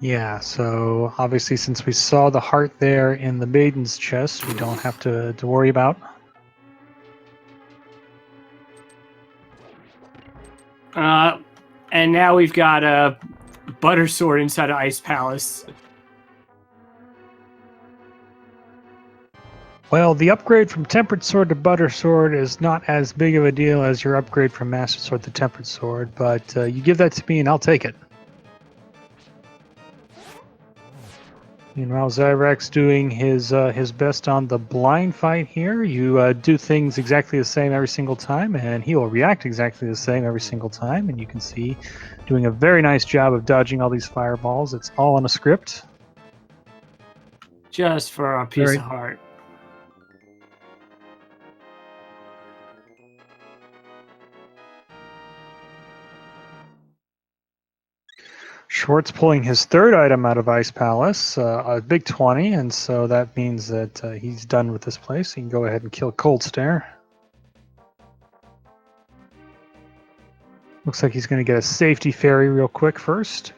[SPEAKER 1] Yeah, so obviously since we saw the heart there in the maiden's chest, we don't have to worry about.
[SPEAKER 2] And now we've got a butter sword inside of Ice Palace.
[SPEAKER 1] Well, the upgrade from Tempered Sword to Butter Sword is not as big of a deal as your upgrade from Master Sword to Tempered Sword, but you give that to me and I'll take it. Meanwhile, Xyrak's doing his best on the blind fight here. You do things exactly the same every single time, and he will react exactly the same every single time. And you can see doing a very nice job of dodging all these fireballs. It's all on a script.
[SPEAKER 2] Just for a piece of heart.
[SPEAKER 1] Schwartz pulling his third item out of Ice Palace, a big 20, and so that means that he's done with this place. He can go ahead and kill Cold Stare. Looks like he's going to get a safety fairy real quick first.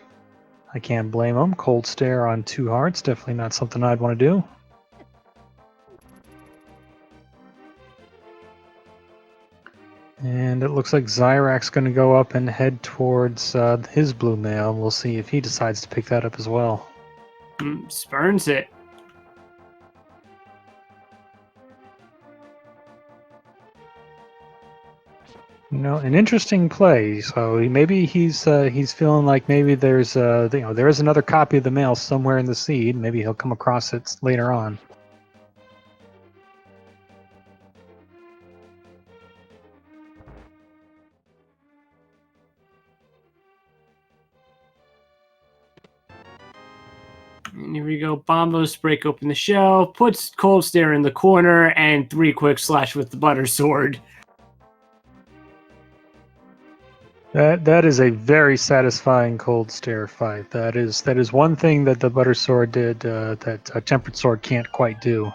[SPEAKER 1] I can't blame him. Cold Stare on 2 hearts, definitely not something I'd want to do. And it looks like Xyrak's going to go up and head towards his blue mail. We'll see if he decides to pick that up as well.
[SPEAKER 2] Spurns it.
[SPEAKER 1] You know, an interesting play. So maybe he's feeling like maybe there's there is another copy of the mail somewhere in the seed. Maybe he'll come across it later on.
[SPEAKER 2] And here we go. Bombos break open the shell, puts Cold Stare in the corner, and 3 quick slash with the butter sword.
[SPEAKER 1] That is a very satisfying Cold Stare fight. That is one thing that the butter sword did that a tempered sword can't quite do.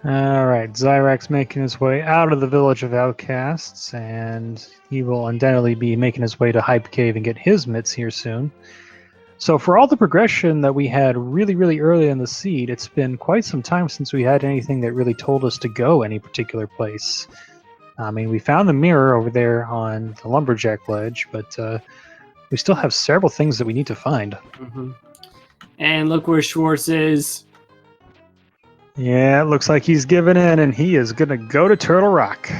[SPEAKER 1] Alright, Xyrak's making his way out of the Village of Outcasts, and he will undoubtedly be making his way to Hype Cave and get his mitts here soon. So for all the progression that we had really, really early in the seed, it's been quite some time since we had anything that really told us to go any particular place. I mean, we found the mirror over there on the Lumberjack Ledge, but we still have several things that we need to find.
[SPEAKER 2] Mm-hmm. And look where Schwartz is.
[SPEAKER 1] Yeah, it looks like he's given in, and he is going to go to Turtle Rock.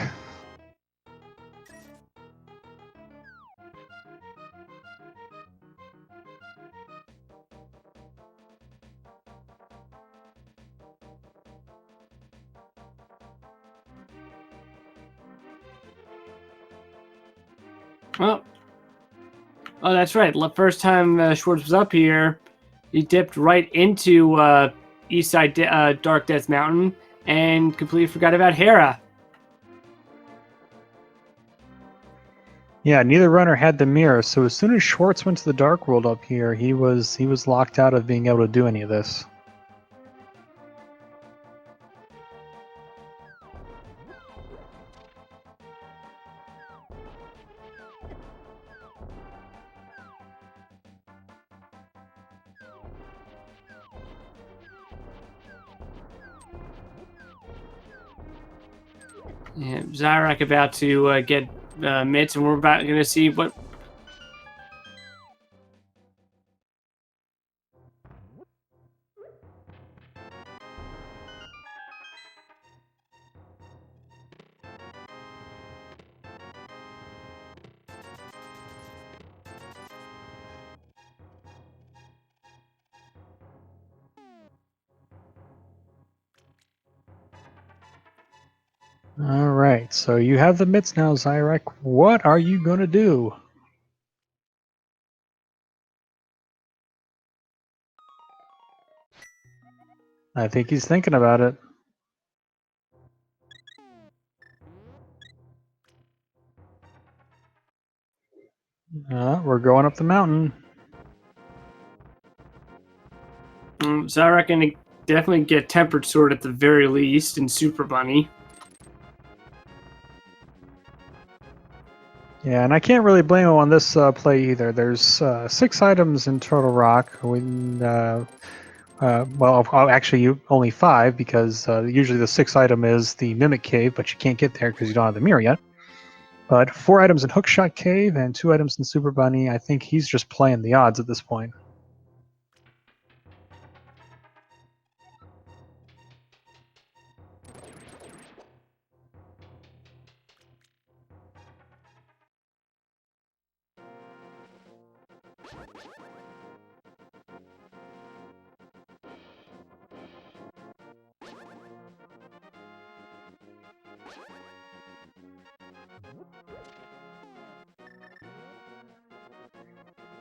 [SPEAKER 2] Oh, that's right. The first time Schwartz was up here, he dipped right into Eastside Dark Death Mountain and completely forgot about Hera.
[SPEAKER 1] Yeah, neither runner had the mirror, so as soon as Schwartz went to the Dark World up here, he was locked out of being able to do any of this.
[SPEAKER 2] Yeah, Xyrak about to get mitts, and we're about going to see what.
[SPEAKER 1] All right, so you have the mitts now, Xyrak. What are you going to do? I think he's thinking about it. We're going up the mountain.
[SPEAKER 2] So I reckon definitely get Tempered Sword at the very least in Super Bunny.
[SPEAKER 1] Yeah, and I can't really blame him on this play either. There's 6 items in Turtle Rock. Actually, only 5 because usually the 6th item is the Mimic Cave, but you can't get there because you don't have the mirror yet. But 4 items in Hookshot Cave and 2 items in Super Bunny. I think he's just playing the odds at this point.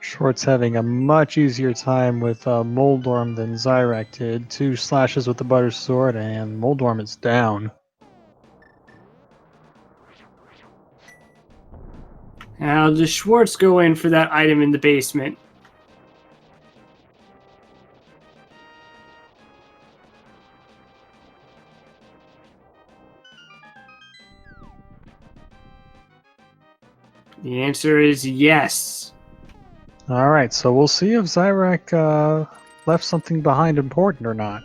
[SPEAKER 1] Schwartz having a much easier time with Moldorm than Xyrak did. 2 slashes with the Butter Sword, and Moldorm is down.
[SPEAKER 2] Now, does Schwartz go in for that item in the basement? The answer is yes.
[SPEAKER 1] All right, so we'll see if Xyrak left something behind important or not.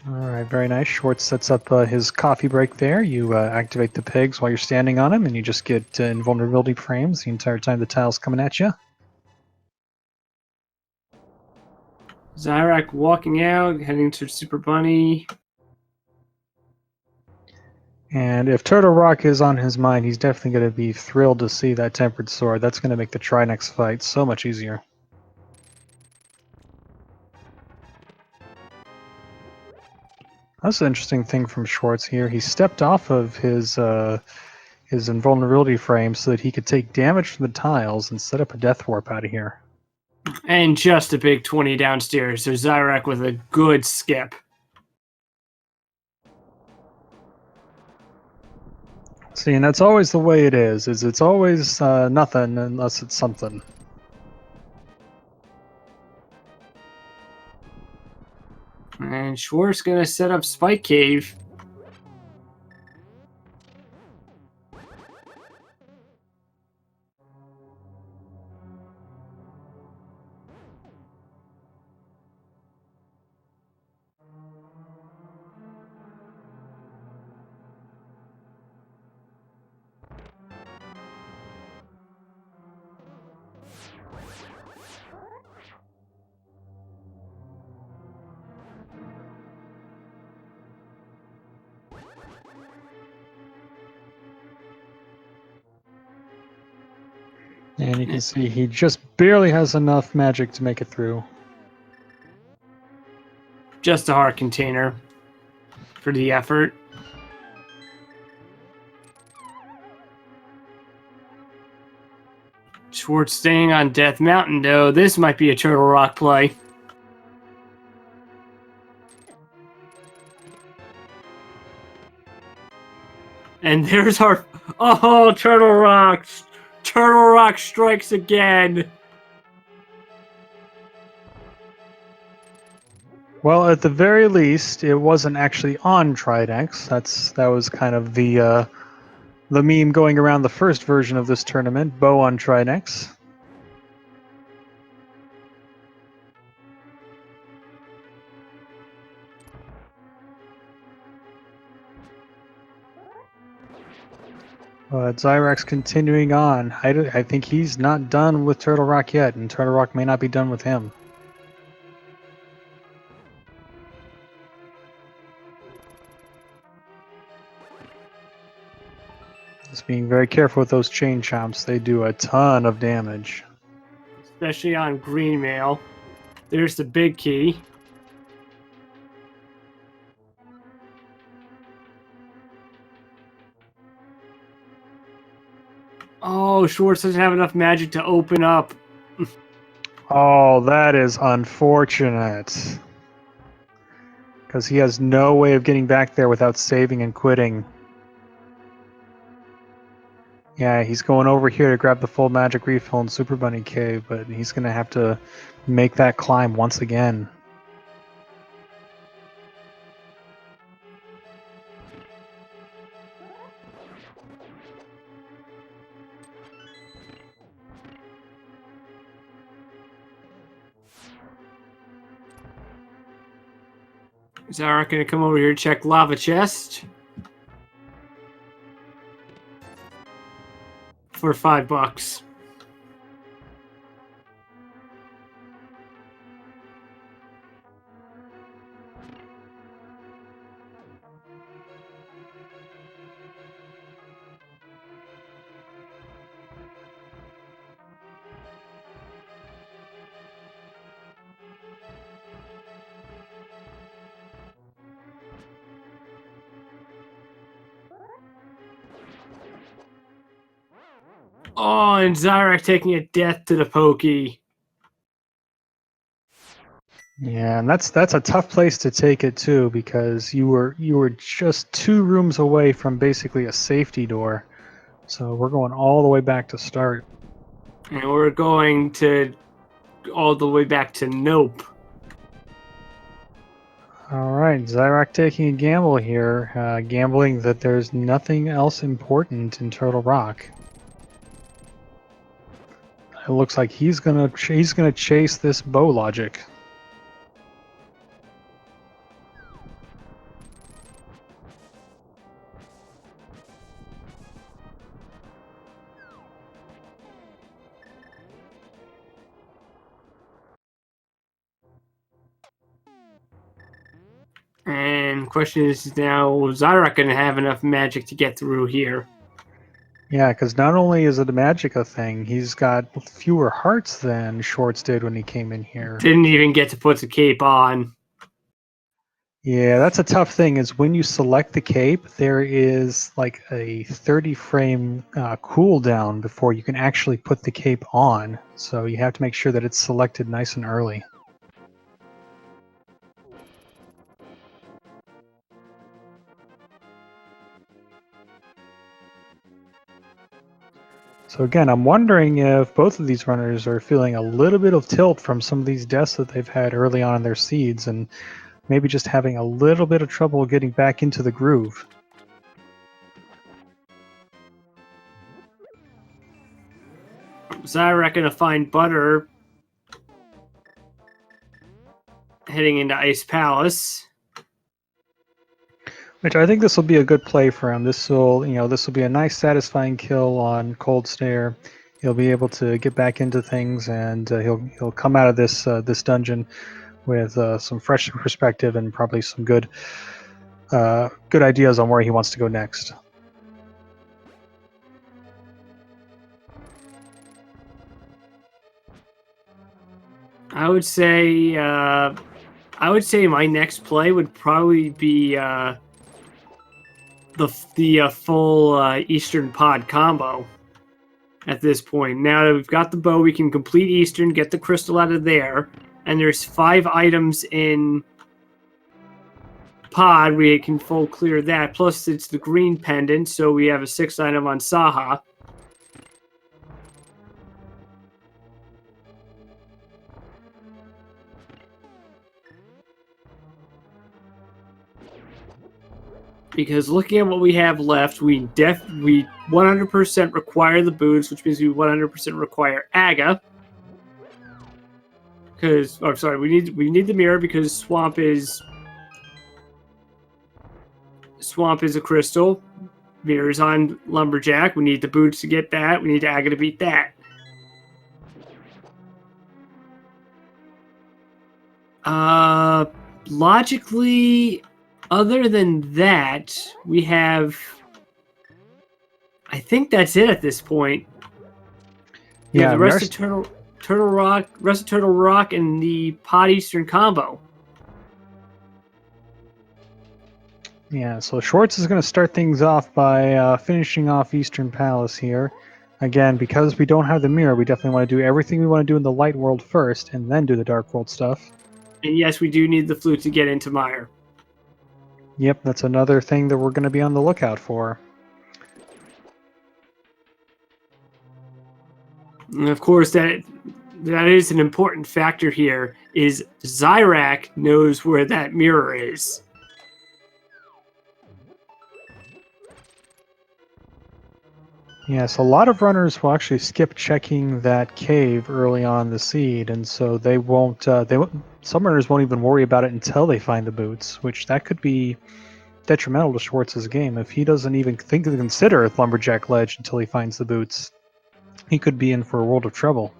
[SPEAKER 1] All right, very nice. Schwartz sets up his coffee break there. You activate the pigs while you're standing on them, and you just get invulnerability frames the entire time the tile's coming at you.
[SPEAKER 2] Xyrak walking out, heading to Super Bunny.
[SPEAKER 1] And if Turtle Rock is on his mind, he's definitely going to be thrilled to see that Tempered Sword. That's going to make the Trinex fight so much easier. That's an interesting thing from Schwartz here. He stepped off of his invulnerability frame so that he could take damage from the tiles and set up a Death Warp out of here.
[SPEAKER 2] And just a big 20 downstairs. So Xyrak with a good skip.
[SPEAKER 1] See, and that's always the way it is it's always nothing unless it's something.
[SPEAKER 2] And Schwartz gonna set up Spike Cave.
[SPEAKER 1] And you can see he just barely has enough magic to make it through.
[SPEAKER 2] Just a heart container for the effort. Schwartz staying on Death Mountain, though. This might be a Turtle Rock play. And there's our... Oh, Turtle Rock! Turtle Rock strikes again!
[SPEAKER 1] Well, at the very least, it wasn't actually on Trinex. That was kind of the meme going around the first version of this tournament, Bow on Trinex. But Xyrak's continuing on. I think he's not done with Turtle Rock yet, and Turtle Rock may not be done with him. Just being very careful with those chain chomps. They do a ton of damage.
[SPEAKER 2] Especially on green mail. There's the big key. Oh, Schwartz doesn't have enough magic to open up.
[SPEAKER 1] Oh, that is unfortunate. Because he has no way of getting back there without saving and quitting. Yeah, he's going over here to grab the full magic refill in Super Bunny Cave, but he's going to have to make that climb once again.
[SPEAKER 2] Xyrak gonna come over here, check lava chest for $5. Oh, and Xyrak taking a death to the pokey.
[SPEAKER 1] Yeah, and that's a tough place to take it too, because you were just 2 rooms away from basically a safety door. So we're going all the way back to start.
[SPEAKER 2] And we're going to all the way back to nope.
[SPEAKER 1] All right, Xyrak taking a gamble here, gambling that there's nothing else important in Turtle Rock. It looks like he's gonna chase this bow logic.
[SPEAKER 2] And question is now, Xyrak gonna have enough magic to get through here?
[SPEAKER 1] Yeah, because not only is it a Magica thing, he's got fewer hearts than Schwartz did when he came in here.
[SPEAKER 2] Didn't even get to put the cape on.
[SPEAKER 1] Yeah, that's a tough thing, is when you select the cape, there is like a 30 frame cooldown before you can actually put the cape on. So you have to make sure that it's selected nice and early. So again, I'm wondering if both of these runners are feeling a little bit of tilt from some of these deaths that they've had early on in their seeds, and maybe just having a little bit of trouble getting back into the groove.
[SPEAKER 2] Xyrak gonna find Butter heading into Ice Palace.
[SPEAKER 1] Which I think this will be a good play for him. This will be a nice, satisfying kill on Cold Stare. He'll be able to get back into things, and he'll come out of this this dungeon with some fresh perspective and probably some good ideas on where he wants to go next.
[SPEAKER 2] I would say my next play would probably be the full Eastern Pod combo. At this point, now that we've got the bow, we can complete Eastern, get the crystal out of there, and there's 5 items in Pod. We can full clear that. Plus, it's the green pendant, so we have a 6th item on Saha. Because looking at what we have left, we 100% require the boots, which means we 100% require Aga. Because, oh, sorry, we need the mirror because Swamp is a crystal. Mirror's on Lumberjack. We need the boots to get that. We need Aga to beat that. Logically, other than that, we have. I think that's it at this point.
[SPEAKER 1] Yeah,
[SPEAKER 2] the rest of Turtle Rock, and the Pod Eastern combo.
[SPEAKER 1] Yeah, so Schwartz is going to start things off by finishing off Eastern Palace here. Again, because we don't have the mirror, we definitely want to do everything we want to do in the light world first, and then do the dark world stuff.
[SPEAKER 2] And yes, we do need the flute to get into Mire.
[SPEAKER 1] Yep, that's another thing that we're going to be on the lookout for.
[SPEAKER 2] And of course, that is an important factor here, is Xyrak knows where that mirror is.
[SPEAKER 1] Yes, a lot of runners will actually skip checking that cave early on the seed, and so they won't. Some runners won't even worry about it until they find the boots, which that could be detrimental to Schwartz's game. If he doesn't even think to consider a lumberjack ledge until he finds the boots, he could be in for a world of trouble.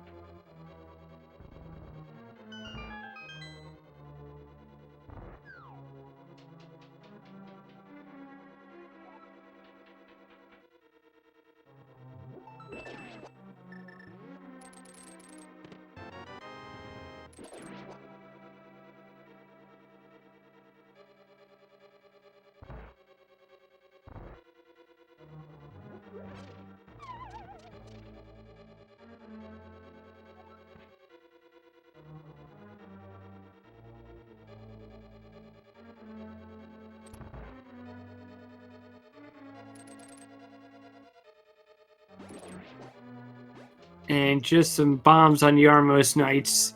[SPEAKER 2] And just some bombs on Yarmos Knights.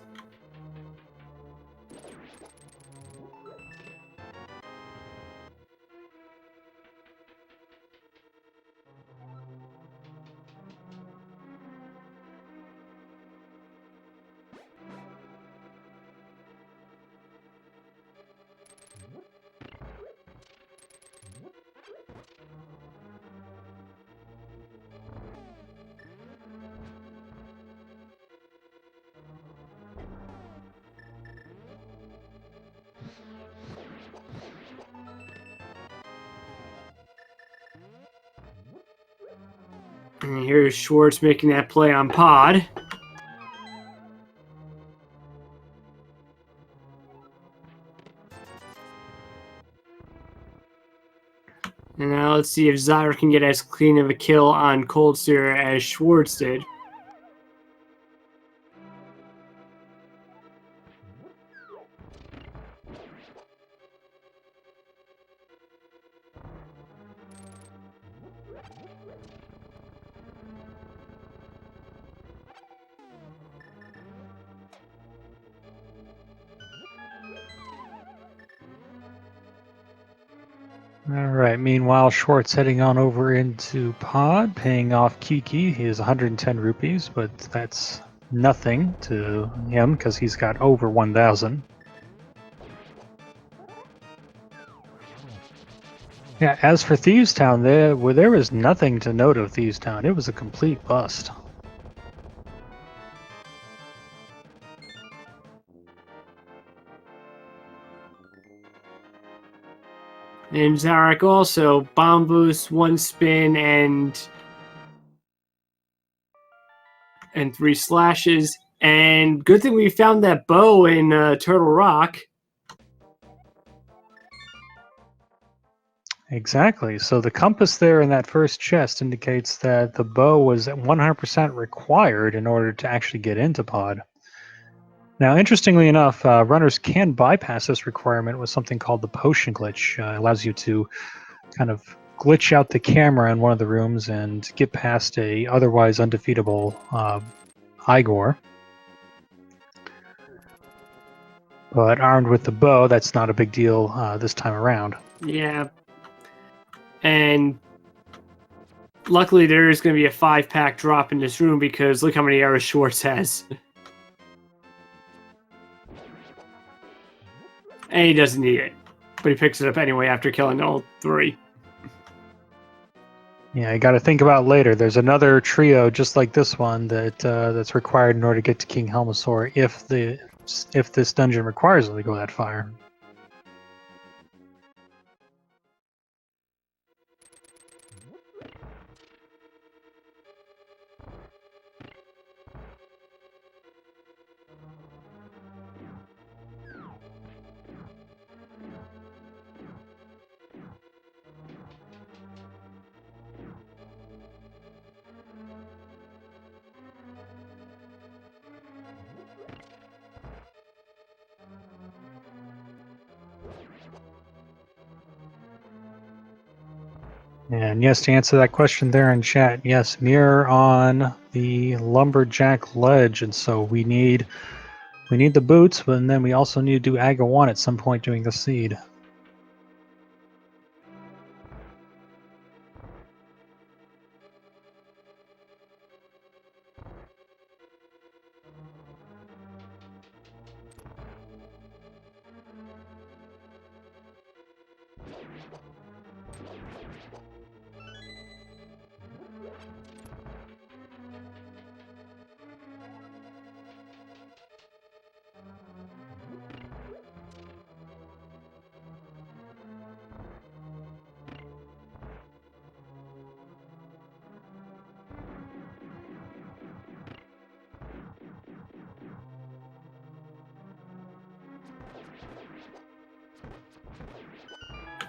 [SPEAKER 2] And here's Schwartz making that play on Pod. And now let's see if Xyrak can get as clean of a kill on Cold Sear as Schwartz did.
[SPEAKER 1] All right. Meanwhile, Schwartz heading on over into Pod, paying off Kiki. He is 110 rupees, but that's nothing to him because he's got over 1,000. Yeah. As for Thieves Town, there was nothing to note of Thieves Town. It was a complete bust.
[SPEAKER 2] And Xyrak also bomb boost, one spin, and 3 slashes. And good thing we found that bow in Turtle Rock.
[SPEAKER 1] Exactly. So the compass there in that first chest indicates that the bow was 100% required in order to actually get into Pod. Now, interestingly enough, runners can bypass this requirement with something called the potion glitch. It allows you to kind of glitch out the camera in one of the rooms and get past a otherwise undefeatable Igor. But armed with the bow, that's not a big deal this time around.
[SPEAKER 2] Yeah. And luckily there is going to be a 5-pack drop in this room because look how many arrows Schwartz has. And he doesn't need it. But he picks it up anyway after killing all 3.
[SPEAKER 1] Yeah, you got to think about later. There's another trio just like this one that's required in order to get to King Helmasaur if this dungeon requires them to go that far. And yes, to answer that question there in chat, yes, mirror on the lumberjack ledge, and so we need the boots, but then we also need to do Aga 1 at some point during the seed.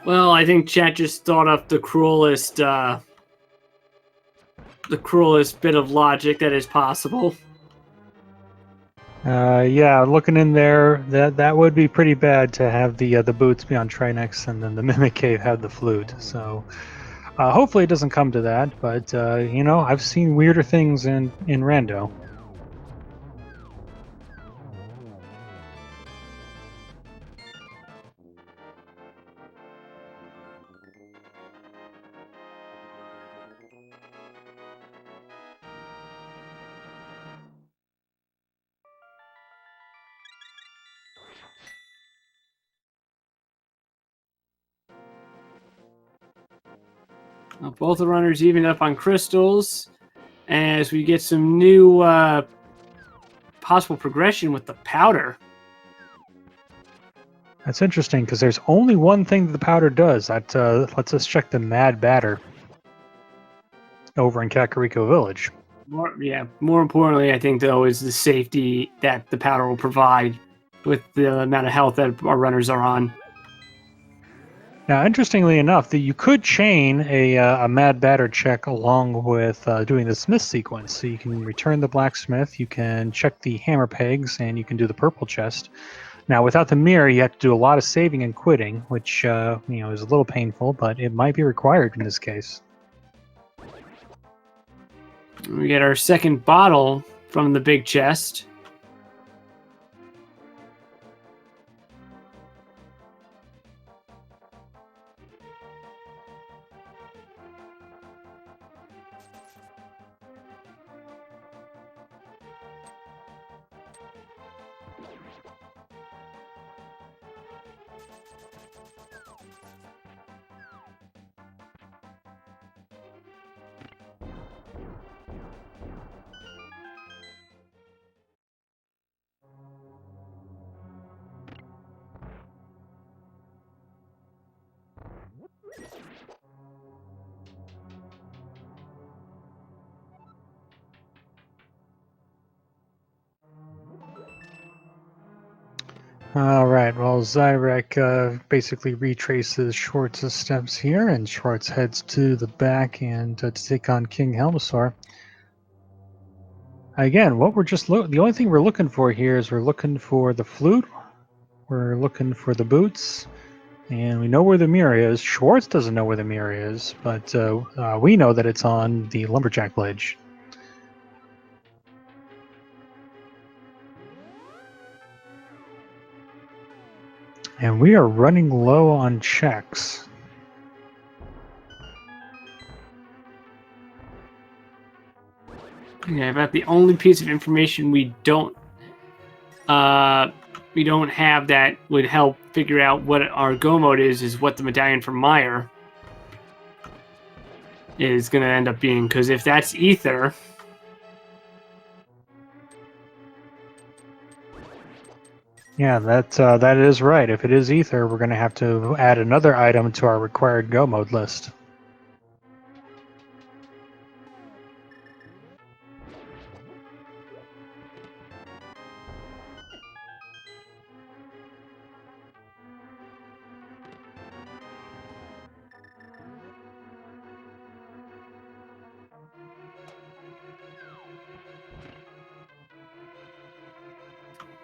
[SPEAKER 2] Well, I think chat just thought up the cruelest bit of logic that is possible.
[SPEAKER 1] Yeah, looking in there, that would be pretty bad to have the boots be on Trinex and then the Mimic Cave have the flute. So hopefully it doesn't come to that. But you know, I've seen weirder things in Rando.
[SPEAKER 2] Both the runners even up on crystals as we get some new possible progression with the powder.
[SPEAKER 1] That's interesting because there's only one thing that the powder does. That lets us check the Mad Batter over in Kakariko Village.
[SPEAKER 2] More importantly, I think, though, is the safety that the powder will provide with the amount of health that our runners are on.
[SPEAKER 1] Now, interestingly enough, that you could chain a Mad Batter check along with doing the Smith sequence. So you can return the blacksmith, you can check the hammer pegs, and you can do the purple chest. Now, without the mirror, you have to do a lot of saving and quitting, which you know, is a little painful, but it might be required in this case.
[SPEAKER 2] We get our second bottle from the big chest.
[SPEAKER 1] All right, well, Xyrak basically retraces Schwartz's steps here, and Schwartz heads to the back and to take on King Helmasaur. Again, what we're just the only thing we're looking for here is we're looking for the flute, we're looking for the boots, and we know where the mirror is. Schwartz doesn't know where the mirror is, but we know that it's on the lumberjack ledge. And we are running low on checks.
[SPEAKER 2] Yeah, about the only piece of information we don't have that would help figure out what our go mode is what the medallion from Meyer is going to end up being. Because if that's ether,
[SPEAKER 1] Yeah, that is right. If it is ether, we're going to have to add another item to our required go mode list.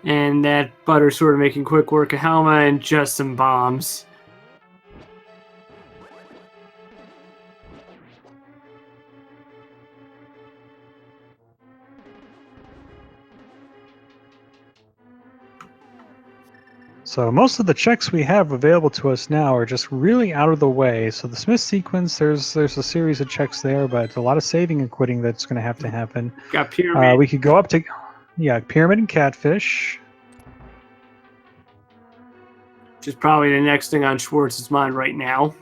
[SPEAKER 2] and that Butter's sort of making quick work of Helma and just some bombs.
[SPEAKER 1] So most of the checks we have available to us now are just really out of the way. So the Smith sequence, there's a series of checks there, but a lot of saving and quitting that's going to have to happen.
[SPEAKER 2] Got pyramid.
[SPEAKER 1] We could go up to, yeah, pyramid and catfish.
[SPEAKER 2] Which is probably the next thing on Schwartz's mind right now.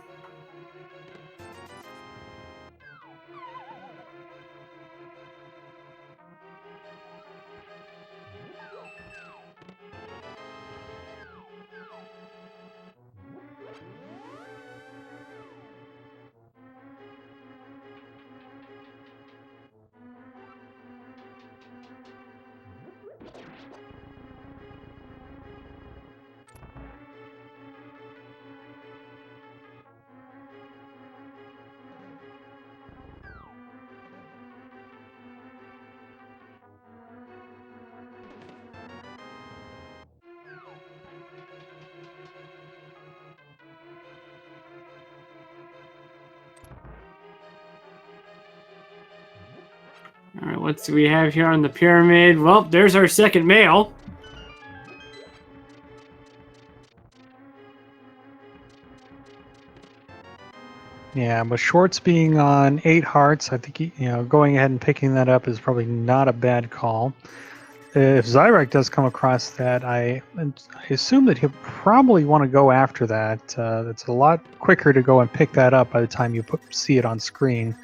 [SPEAKER 2] All right, what do we have here on the pyramid? Well, there's our second male.
[SPEAKER 1] Yeah, but Schwartz being on 8 hearts, I think going ahead and picking that up is probably not a bad call. If Xyrak does come across that, I assume that he'll probably want to go after that. It's a lot quicker to go and pick that up by the time you see it on screen,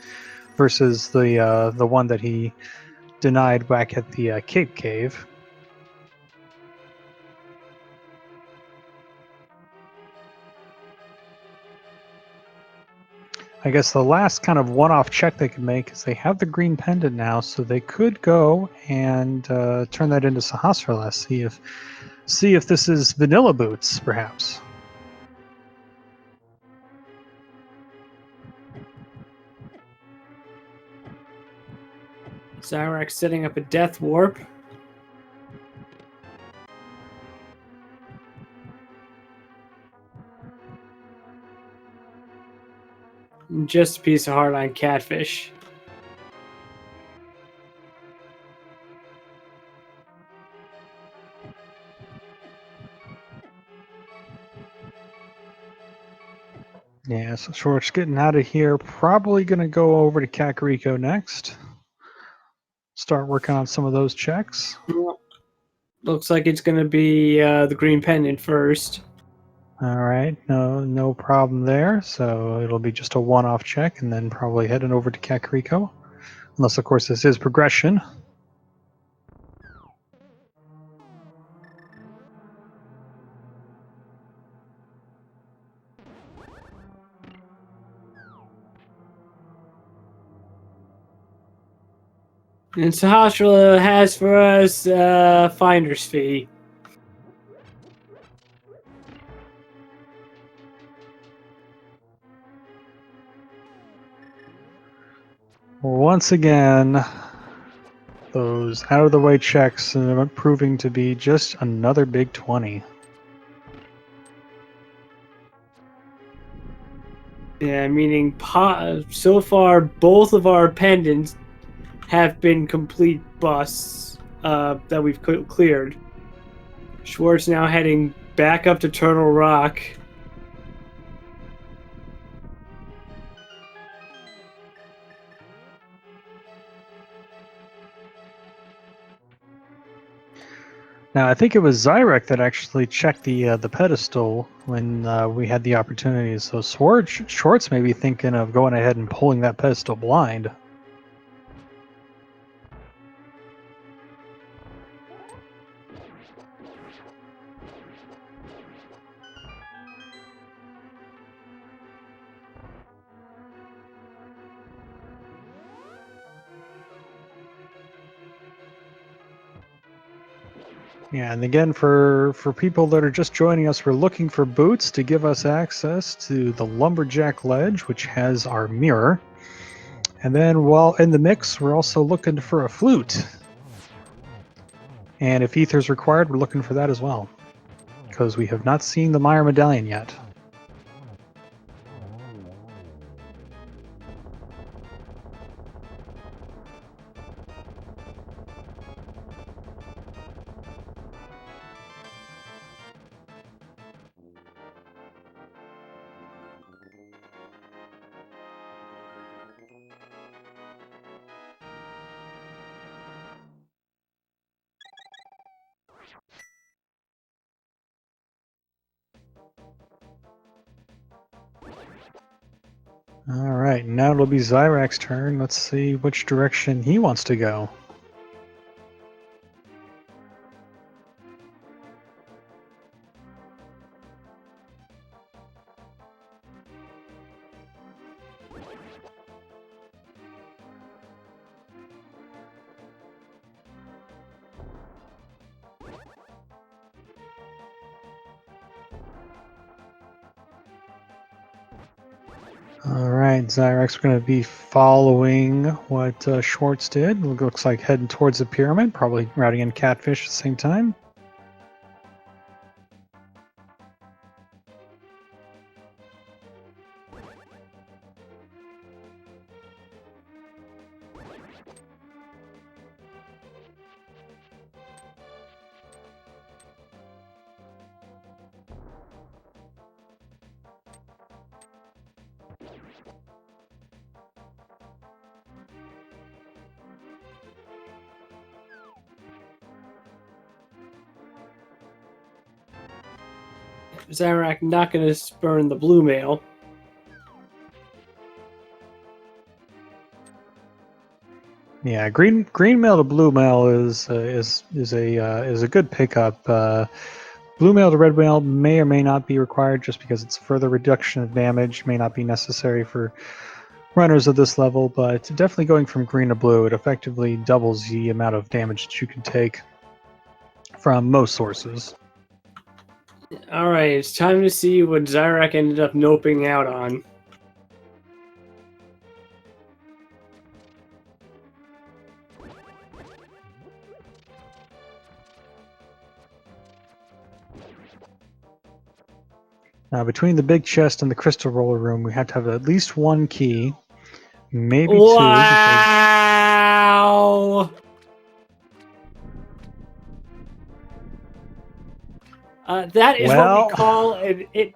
[SPEAKER 1] versus the one that he denied back at the Cape Cave. I guess the last kind of one-off check they can make is they have the green pendant now, so they could go and turn that into Sahasrara. See if this is vanilla boots, perhaps.
[SPEAKER 2] Xyrak setting up a death warp. Just a piece of heart on catfish.
[SPEAKER 1] Yeah, so Schwartz getting out of here. Probably going to go over to Kakariko next. Start working on some of those checks.
[SPEAKER 2] Looks like it's going to be the green pendant first.
[SPEAKER 1] All right, no problem there. So it'll be just a one-off check, and then probably heading over to Kakariko. Unless, of course, this is progression.
[SPEAKER 2] And Sahasrara has for us finder's fee.
[SPEAKER 1] Once again, those out-of-the-way checks are proving to be just another big 20.
[SPEAKER 2] Yeah, meaning so far both of our pendants have been complete busts that we've cleared. Schwartz now heading back up to Turtle Rock.
[SPEAKER 1] Now, I think it was Xyrak that actually checked the pedestal when we had the opportunity. So Schwartz may be thinking of going ahead and pulling that pedestal blind. Yeah, and again, for people that are just joining us, we're looking for boots to give us access to the Lumberjack Ledge, which has our mirror. And then while in the mix, we're also looking for a flute. And if ether's required, we're looking for that as well, because we have not seen the Meyer medallion yet. All right, now it'll be Xyrak's turn. Let's see which direction he wants to go. All right, Xyrak's going to be following what Schwartz did. Looks like heading towards the pyramid, probably routing in catfish at the same time.
[SPEAKER 2] Xyrak not going to spurn the blue mail.
[SPEAKER 1] Yeah, green mail to blue mail is a good pickup. Blue mail to red mail may or may not be required just because it's further reduction of damage, may not be necessary for runners of this level, but definitely going from green to blue, it effectively doubles the amount of damage that you can take from most sources.
[SPEAKER 2] All right, it's time to see what Xyrak ended up noping out on.
[SPEAKER 1] Now, between the big chest and the crystal roller room, we have to have at least one key, maybe two.
[SPEAKER 2] Wow! That is what we call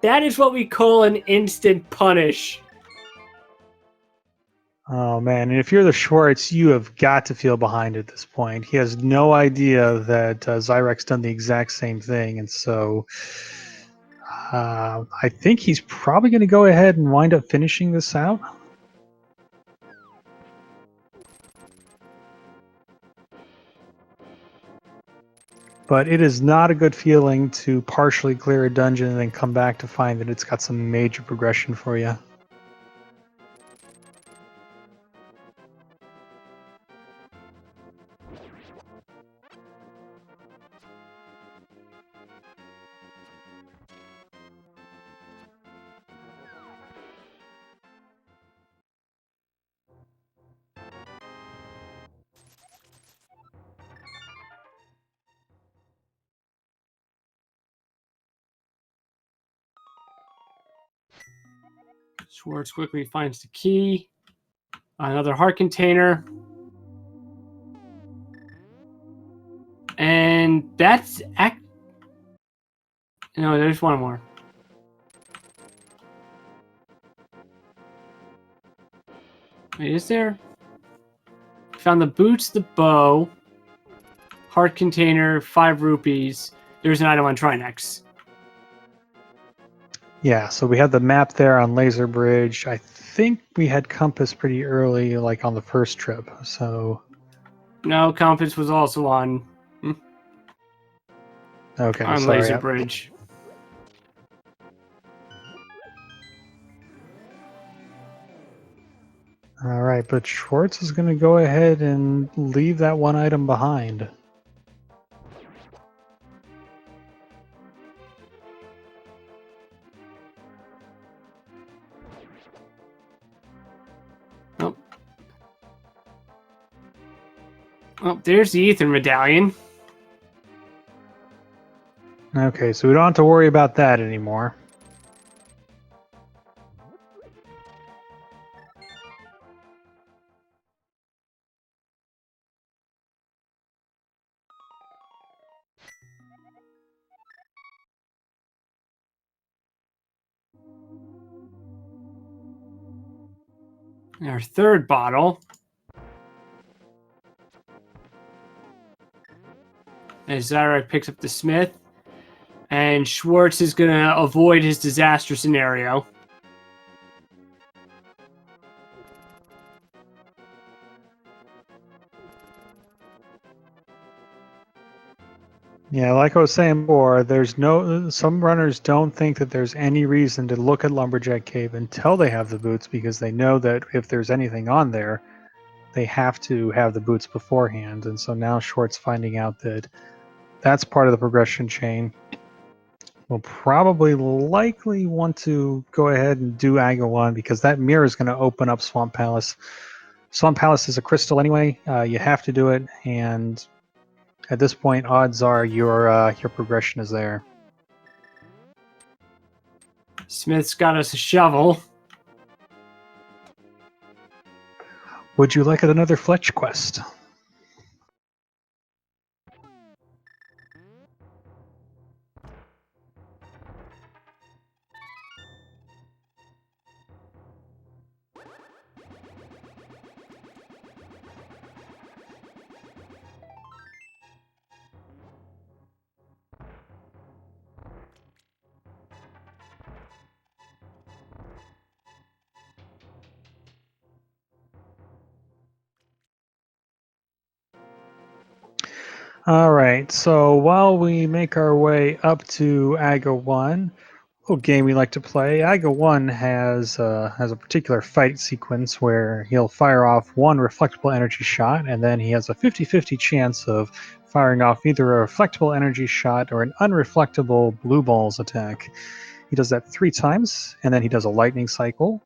[SPEAKER 2] that is what we call an instant punish.
[SPEAKER 1] Oh man! And if you're the Schwartz, you have got to feel behind at this point. He has no idea that Xyrak's done the exact same thing, and so I think he's probably going to go ahead and wind up finishing this out. But it is not a good feeling to partially clear a dungeon and then come back to find that it's got some major progression for you.
[SPEAKER 2] Schwartz quickly finds the key. Another heart container. And that's... No, there's one more. Wait, is there? Found the boots, the bow, heart container, 5 rupees. There's an item on Trinex.
[SPEAKER 1] Yeah, so we had the map there on Laser Bridge. I think we had compass pretty early, like on the first trip. So
[SPEAKER 2] no, compass was also on.
[SPEAKER 1] Okay,
[SPEAKER 2] on
[SPEAKER 1] sorry.
[SPEAKER 2] Laser Bridge.
[SPEAKER 1] All right, but Schwartz is going to go ahead and leave that one item behind.
[SPEAKER 2] Oh, there's the Ether Medallion.
[SPEAKER 1] Okay, so we don't have to worry about that anymore.
[SPEAKER 2] Our third bottle. As Xyrak picks up the Smith. And Schwartz is going to avoid his disaster scenario.
[SPEAKER 1] Yeah, like I was saying before, some runners don't think that there's any reason to look at Lumberjack Cave until they have the boots, because they know that if there's anything on there, they have to have the boots beforehand. And so now Short's finding out that that's part of the progression chain. We'll probably likely want to go ahead and do Aga 1, because that mirror is going to open up Swamp Palace. Swamp Palace is a crystal anyway. You have to do it, and at this point, odds are your progression is there.
[SPEAKER 2] Smith's got us a shovel.
[SPEAKER 1] Would you like another Fletch quest? All right, so while we make our way up to Aga 1, little game we like to play. Aga 1 has a particular fight sequence where he'll fire off one reflectable energy shot, and then he has a 50-50 chance of firing off either a reflectable energy shot or an unreflectable blue balls attack. He does that 3 times, and then he does a lightning cycle.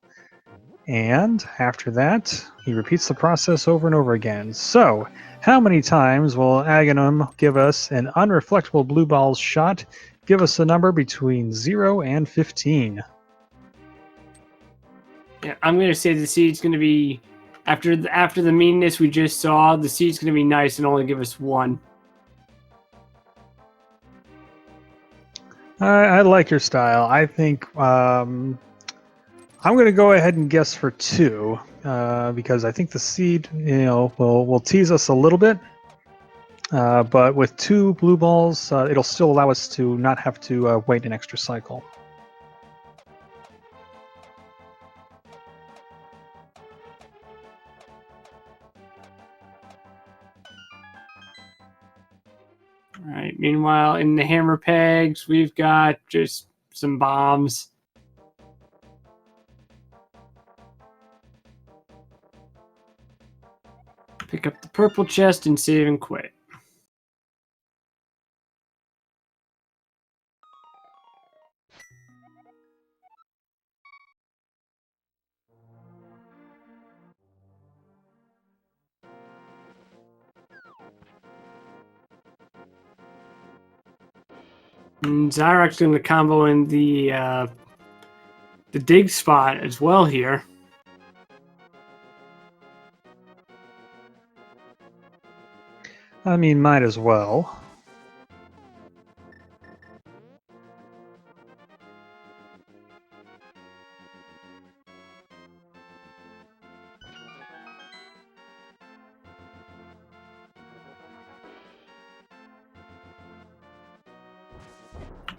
[SPEAKER 1] And after that, he repeats the process over and over again. So, how many times will Aghanim give us an unreflectable blue balls shot? Give us a number between 0 and 15.
[SPEAKER 2] Yeah, I'm going to say the seed's going to be, after the meanness we just saw, the seed's going to be nice and only give us 1.
[SPEAKER 1] I like your style. I think I'm going to go ahead and guess for 2, because I think the seed, will tease us a little bit. But with 2 blue balls, it'll still allow us to not have to wait an extra cycle.
[SPEAKER 2] All right. Meanwhile, in the hammer pegs, we've got just some bombs. Pick up the purple chest and save and quit. And Xyrak's going to combo in the dig spot as well here.
[SPEAKER 1] I mean, might as well.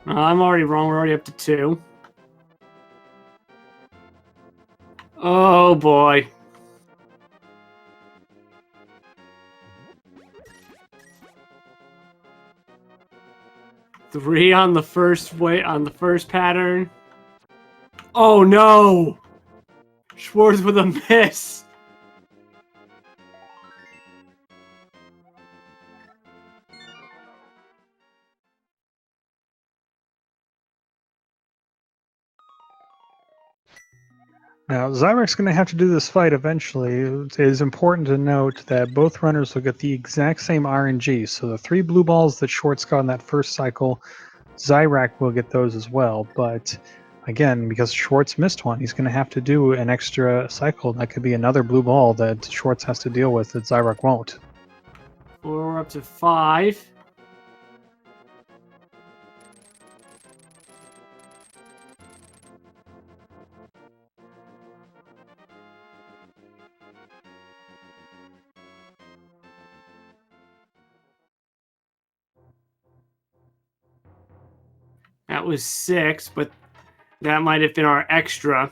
[SPEAKER 2] I'm already wrong. We're already up to 2. Oh, boy. Three on the first pattern. Oh, no! Schwarz with a miss.
[SPEAKER 1] Now, Xyrak's going to have to do this fight eventually. It is important to note that both runners will get the exact same RNG. So the 3 blue balls that Schwartz got in that first cycle, Xyrak will get those as well. But again, because Schwartz missed one, he's going to have to do an extra cycle. That could be another blue ball that Schwartz has to deal with that Xyrak won't.
[SPEAKER 2] We're up to 5. That was 6, but that might have been our extra.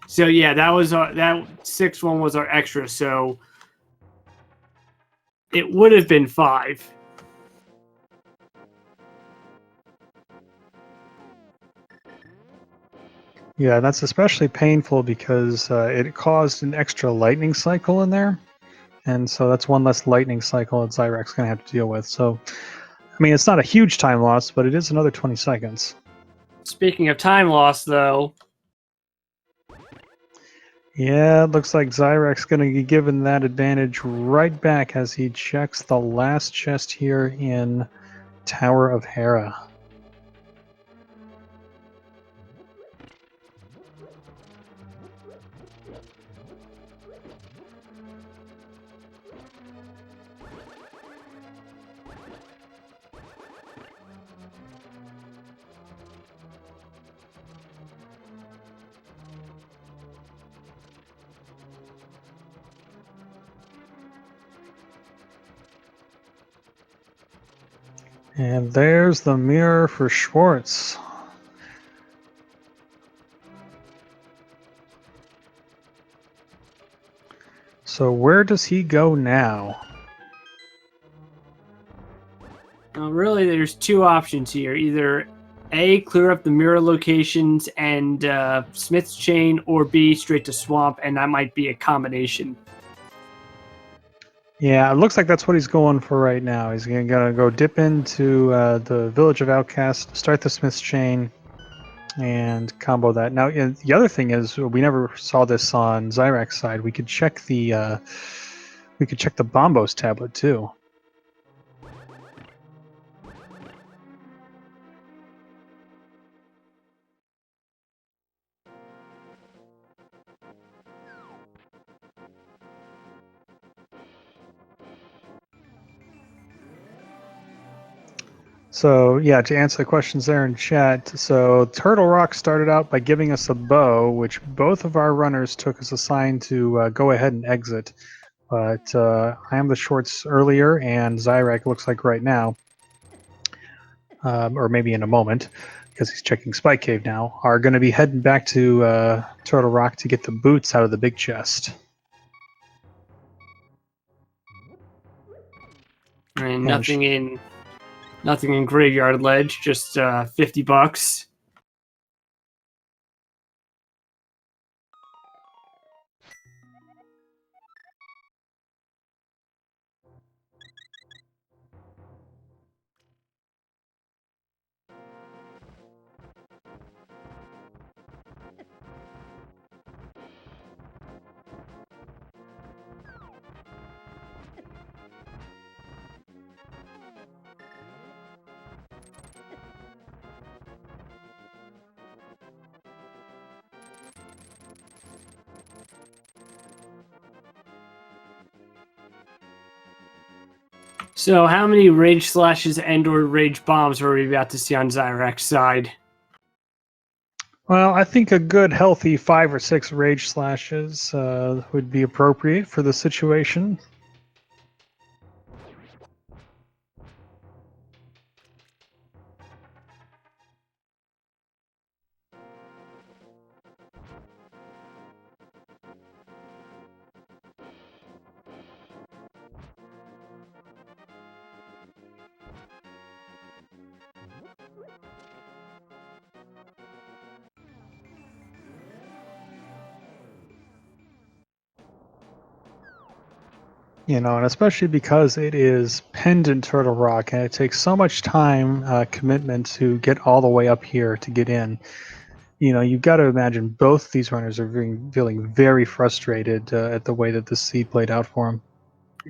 [SPEAKER 2] So yeah, that 6th one was our extra. So it would have been 5.
[SPEAKER 1] Yeah, that's especially painful because it caused an extra lightning cycle in there. And so that's one less lightning cycle that Xyrak's going to have to deal with. So, I mean, it's not a huge time loss, but it is another 20 seconds.
[SPEAKER 2] Speaking of time loss, though.
[SPEAKER 1] Yeah, it looks like Xyrak's going to be given that advantage right back as he checks the last chest here in Tower of Hera. And there's the mirror for Schwartz. So where does he go now?
[SPEAKER 2] Really, there's two options here. Either A, clear up the mirror locations and Smith's Chain, or B, straight to Swamp, and that might be a combination.
[SPEAKER 1] Yeah, it looks like that's what he's going for right now. He's going to go dip into the Village of Outcast, start the Smith's Chain, and combo that. Now, the other thing is, we never saw this on Xyrak's side. We could check the Bombos tablet too. So yeah, to answer the questions there in chat, so Turtle Rock started out by giving us a bow, which both of our runners took as a sign to go ahead and exit. But iamtheschwarz earlier and Xyrak looks like right now, or maybe in a moment, because he's checking Spike Cave now, are going to be heading back to Turtle Rock to get the boots out of the big chest.
[SPEAKER 2] And nothing in Graveyard Ledge, just $50. So, how many Rage Slashes and/or Rage Bombs are we about to see on Xyrak's side?
[SPEAKER 1] Well, I think a good, healthy 5 or 6 Rage Slashes would be appropriate for the situation. You know, and especially because it is pinned in Turtle Rock, and it takes so much time, commitment to get all the way up here to get in. You know, you've got to imagine both these runners are feeling very frustrated at the way that this seed played out for them.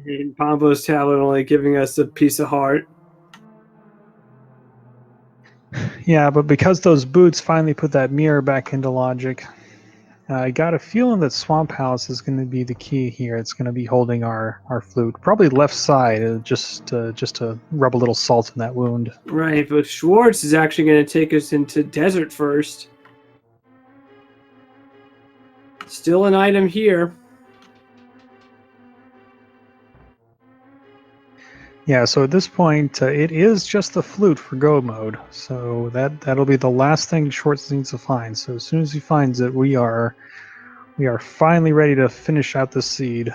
[SPEAKER 2] And Pombo's tablet only giving us a piece of heart.
[SPEAKER 1] Yeah, but because those boots finally put that mirror back into logic, I got a feeling that Swamp House is going to be the key here. It's going to be holding our flute, probably left side, just to rub a little salt in that wound.
[SPEAKER 2] Right, but Schwartz is actually going to take us into Desert first. Still an item here.
[SPEAKER 1] Yeah, so at this point, it is just the flute for go mode. So that'll be the last thing Schwartz needs to find. So as soon as he finds it, we are finally ready to finish out the seed.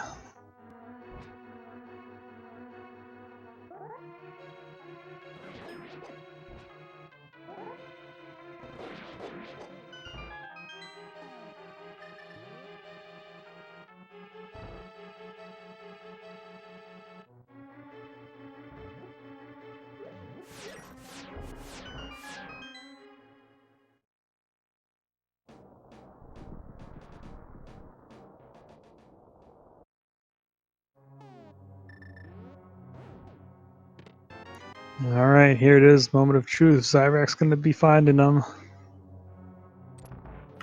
[SPEAKER 1] All right, here it is. Moment of truth. Xyrak's going to be finding them.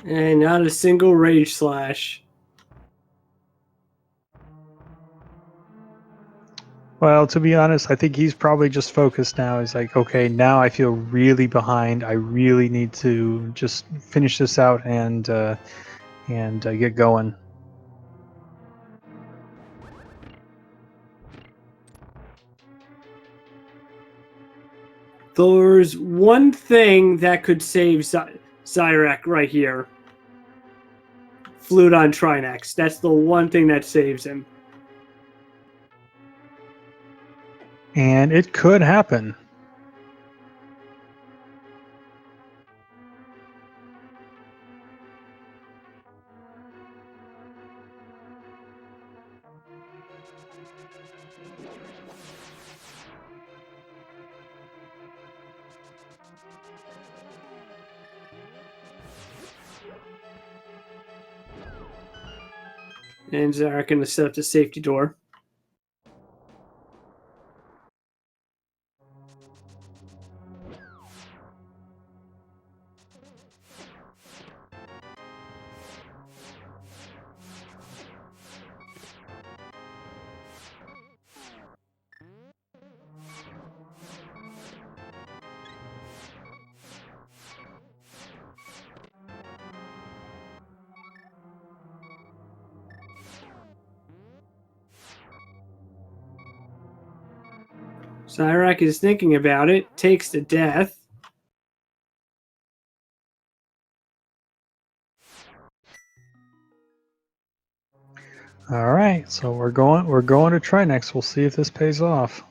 [SPEAKER 2] And not a single rage slash.
[SPEAKER 1] Well, to be honest, I think he's probably just focused now. He's like, okay, now I feel really behind. I really need to just finish this out and get going.
[SPEAKER 2] There's one thing that could save Xyrak right here. Flute on Trinex. That's the one thing that saves him.
[SPEAKER 1] And it could happen.
[SPEAKER 2] And Xyrak going to set up the safety door. Xyrak is thinking about it, takes the death.
[SPEAKER 1] All right, so we're going to Trinex. We'll see if this pays off.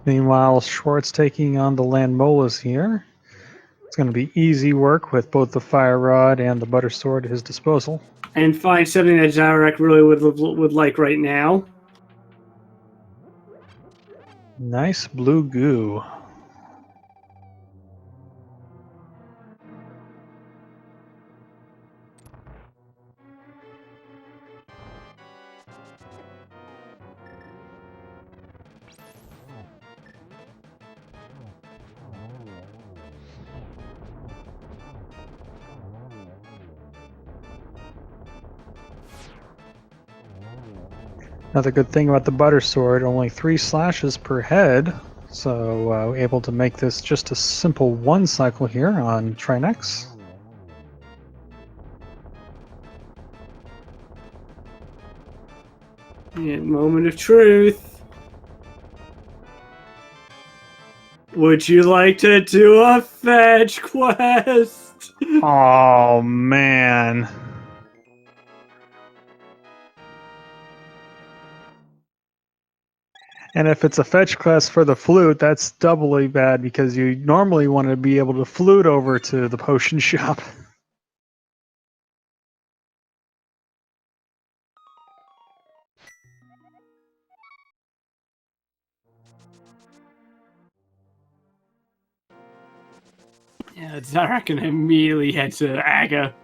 [SPEAKER 1] Meanwhile, Schwartz taking on the Landmolas here. It's going to be easy work with both the Fire Rod and the Butter Sword at his disposal.
[SPEAKER 2] And find something that Xyrak really would like right now.
[SPEAKER 1] Nice blue goo. Another good thing about the Butter Sword, only 3 slashes per head, so able to make this just a simple 1 cycle here on Trinex.
[SPEAKER 2] Yeah, moment of truth. Would you like to do a fetch quest?
[SPEAKER 1] Oh, man. And if it's a fetch quest for the flute, that's doubly bad because you normally want to be able to flute over to the potion shop.
[SPEAKER 2] Yeah, Xyrak can immediately head to Aga.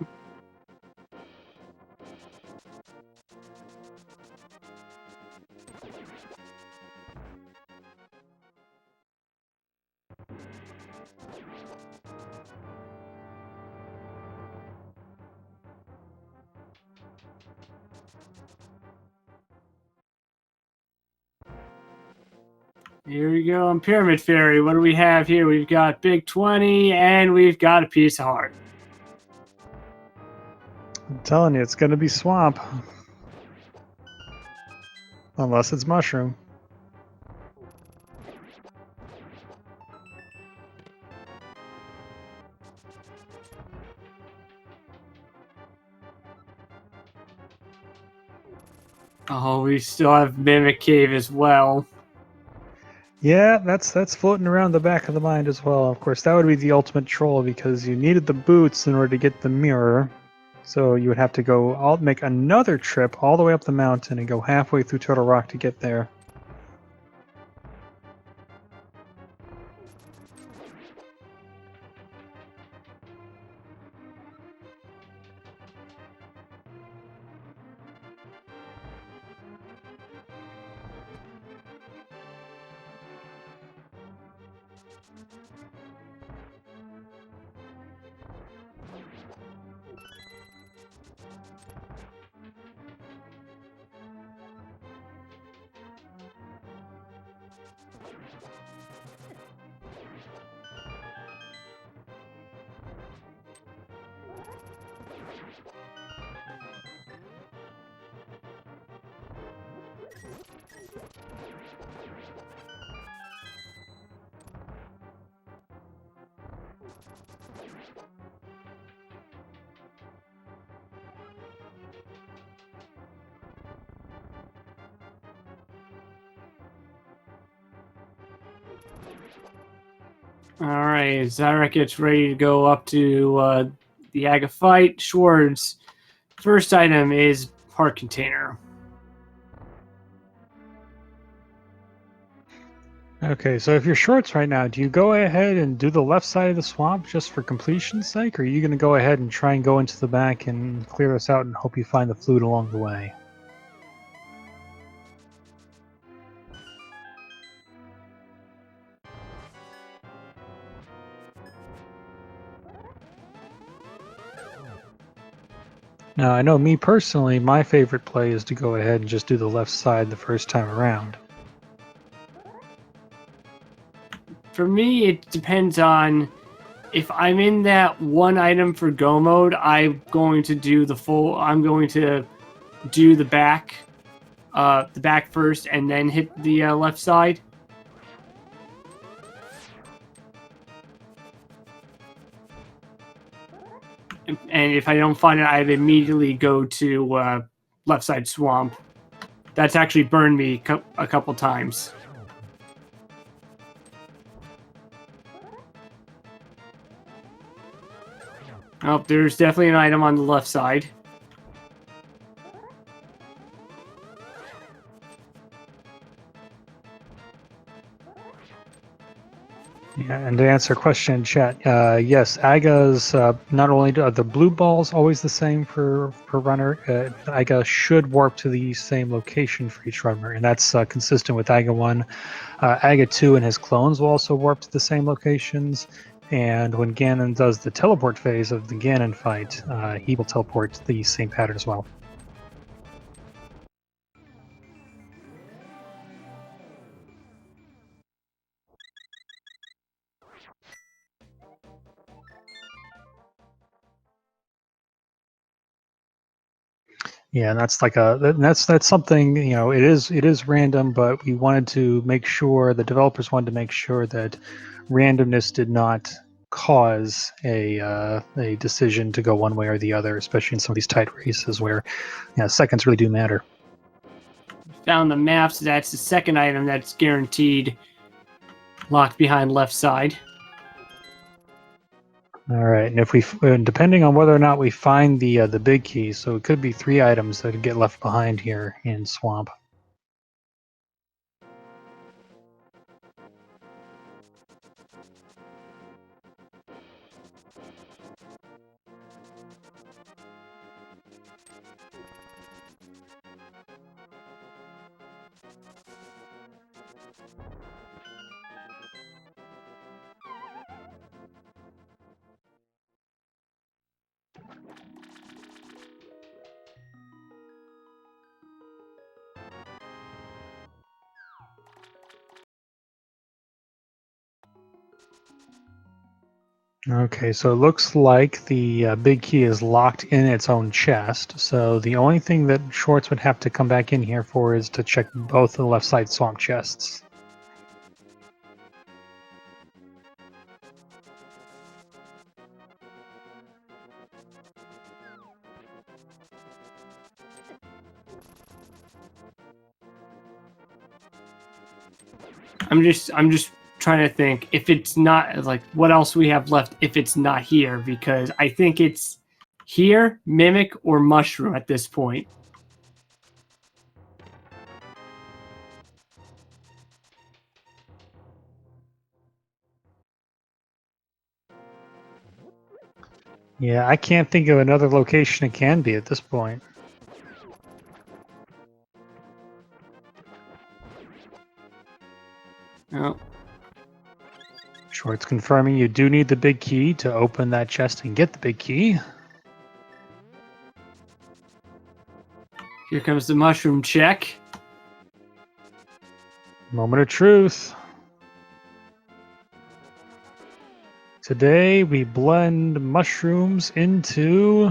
[SPEAKER 2] Here we go on Pyramid Fairy. What do we have here? We've got Big 20 and we've got a piece of heart.
[SPEAKER 1] I'm telling you, it's going to be swamp. Unless it's mushroom.
[SPEAKER 2] Oh, we still have Mimic Cave as well.
[SPEAKER 1] Yeah, that's floating around the back of the mind as well. Of course, that would be the ultimate troll because you needed the boots in order to get the mirror. So you would have to go make another trip all the way up the mountain and go halfway through Turtle Rock to get there.
[SPEAKER 2] All right, Xyrak gets ready to go up to the Aga fight. Schwarz, first item is heart container.
[SPEAKER 1] Okay, so if you're shorts right now, do you go ahead and do the left side of the swamp just for completion's sake, or are you going to go ahead and try and go into the back and clear this out and hope you find the flute along the way? Now, I know me personally, my favorite play is to go ahead and just do the left side the first time around.
[SPEAKER 2] For me, it depends on if I'm in that one item for go mode. I'm going to do the full. I'm going to do the back first, and then hit the left side. And if I don't find it, I'd immediately go to left side swamp. That's actually burned me a couple times. Oh, there's definitely an item on the left side.
[SPEAKER 1] Yeah, and to answer a question in chat, yes, Aga's not only are the blue balls always the same per runner, Aga should warp to the same location for each runner, and that's consistent with Aga 1. Aga 2 and his clones will also warp to the same locations, and when Ganon does the teleport phase of the Ganon fight, he will teleport the same pattern as well. Yeah, and that's like that's something, you know, it is random, but we wanted to make sure, the developers wanted to make sure that randomness did not cause a decision to go one way or the other, especially in some of these tight races where, you know, seconds really do matter.
[SPEAKER 2] Found the maps. That's the second item that's guaranteed locked behind left side.
[SPEAKER 1] All right, and if depending on whether or not we find the big key, so it could be 3 items that get left behind here in Swamp. Okay, so it looks like the big key is locked in its own chest. So the only thing that Schwartz would have to come back in here for is to check both the left side swamp chests.
[SPEAKER 2] I'm just trying to think if it's not, like, what else we have left if it's not here, because I think it's here, mimic, or mushroom at this point.
[SPEAKER 1] Yeah, I can't think of another location it can be at this point.
[SPEAKER 2] Oh.
[SPEAKER 1] Schwartz confirming you do need the big key to open that chest and get the big key.
[SPEAKER 2] Here comes the mushroom check.
[SPEAKER 1] Moment of truth. Today we blend mushrooms into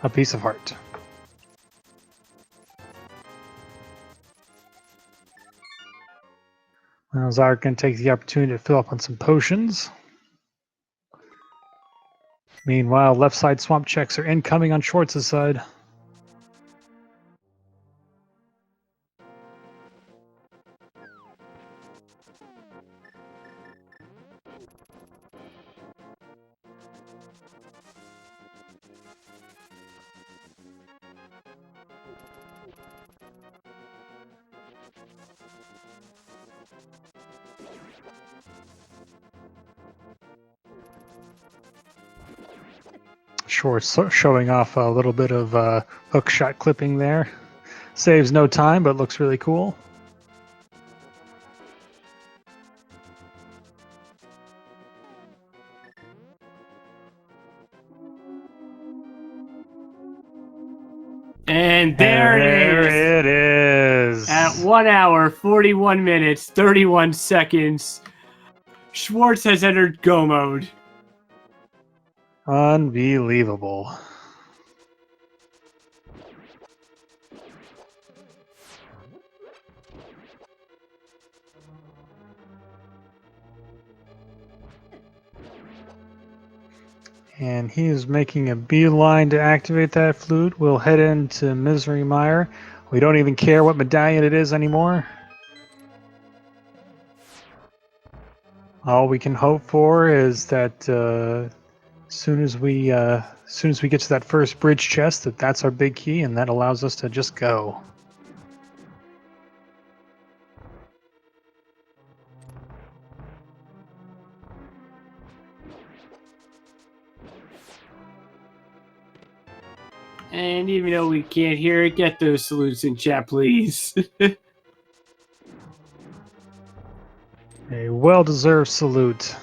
[SPEAKER 1] a piece of heart. Now Xyrak can take the opportunity to fill up on some potions. Meanwhile, left side swamp checks are incoming on Schwartz's side. Schwartz showing off a little bit of hook shot clipping there. Saves no time, but looks really cool.
[SPEAKER 2] And there
[SPEAKER 1] it is.
[SPEAKER 2] At 1 hour, 41 minutes, 31 seconds, Schwartz has entered go mode.
[SPEAKER 1] Unbelievable. And he is making a beeline to activate that flute. We'll head into Misery Mire. We don't even care what medallion it is anymore. All we can hope for is that as soon as we get to that first bridge chest, that's our big key, and that allows us to just go.
[SPEAKER 2] And even though we can't hear it, get those salutes in chat, please.
[SPEAKER 1] A well-deserved salute.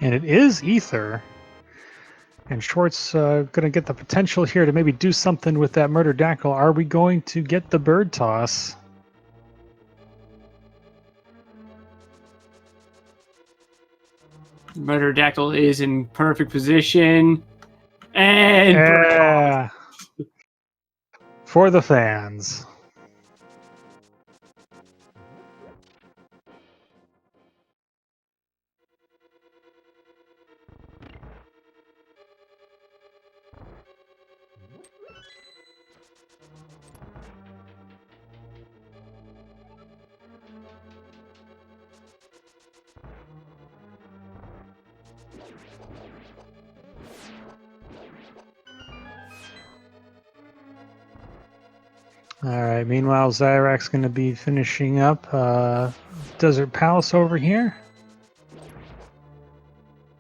[SPEAKER 1] And it is Ether. And Schwartz going to get the potential here to maybe do something with that Murder Dackle. Are we going to get the bird toss?
[SPEAKER 2] Murder Dactyl is in perfect position. And
[SPEAKER 1] for the fans. All right. Meanwhile, Xyrak's going to be finishing up Desert Palace over here.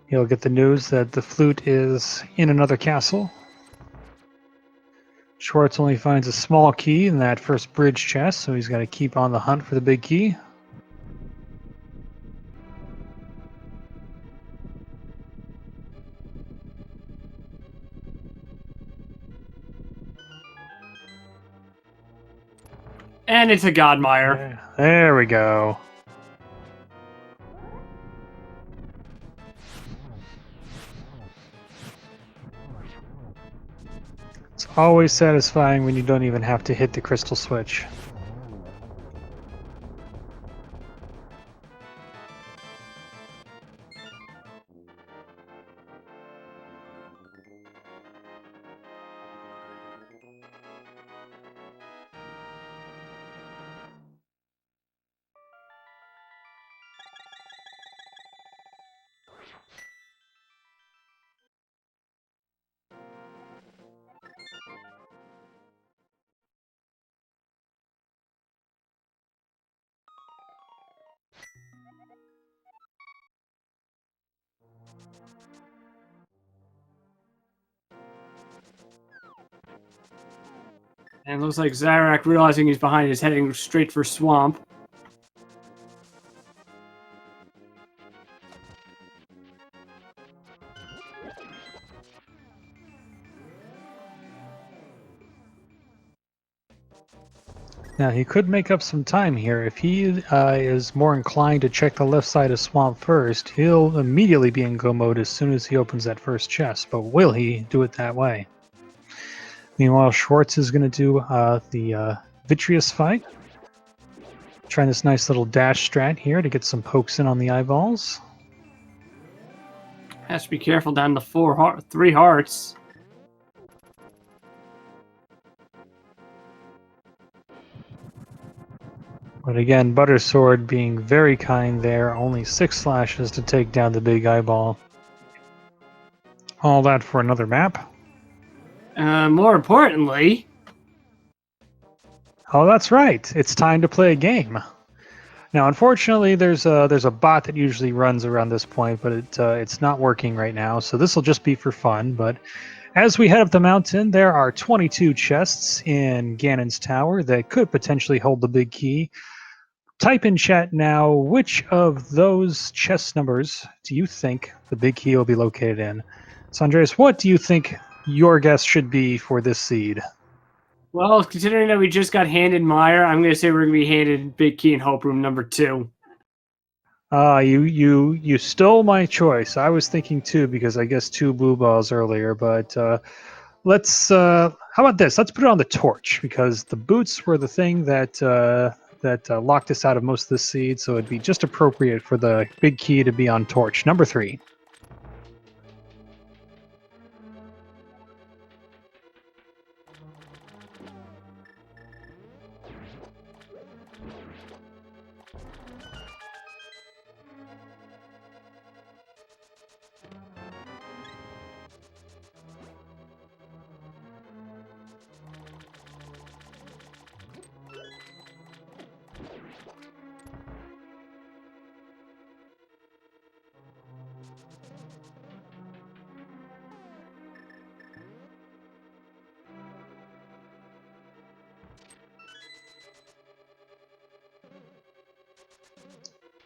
[SPEAKER 1] He'll get the news that the flute is in another castle. Schwartz only finds a small key in that first bridge chest, so he's got to keep on the hunt for the big key.
[SPEAKER 2] And it's a Godmire.
[SPEAKER 1] There we go. It's always satisfying when you don't even have to hit the crystal switch.
[SPEAKER 2] And it looks like Xyrak, realizing he's behind, is heading straight for Swamp.
[SPEAKER 1] Now, he could make up some time here. If he is more inclined to check the left side of Swamp first, he'll immediately be in go mode as soon as he opens that first chest. But will he do it that way? Meanwhile, Schwartz is going to do the Vitreous fight. Trying this nice little dash strat here to get some pokes in on the eyeballs.
[SPEAKER 2] Has to be careful down to 3 hearts.
[SPEAKER 1] But again, Buttersword being very kind there. Only 6 slashes to take down the big eyeball. All that for another map.
[SPEAKER 2] More importantly...
[SPEAKER 1] Oh, that's right. It's time to play a game. Now, unfortunately, there's a bot that usually runs around this point, but it's not working right now. So this will just be for fun. But as we head up the mountain, there are 22 chests in Ganon's Tower that could potentially hold the big key. Type in chat now, which of those chest numbers do you think the big key will be located in? So, Andreas, what do you think your guess should be for this seed?
[SPEAKER 2] Well, considering that we just got handed Meyer, I'm going to say we're going to be handed Big Key in Hope Room number 2.
[SPEAKER 1] You stole my choice. I was thinking 2 because I guessed 2 blue balls earlier, but let's how about this? Let's put it on the torch because the boots were the thing that locked us out of most of the seed, so it'd be just appropriate for the big key to be on torch number 3.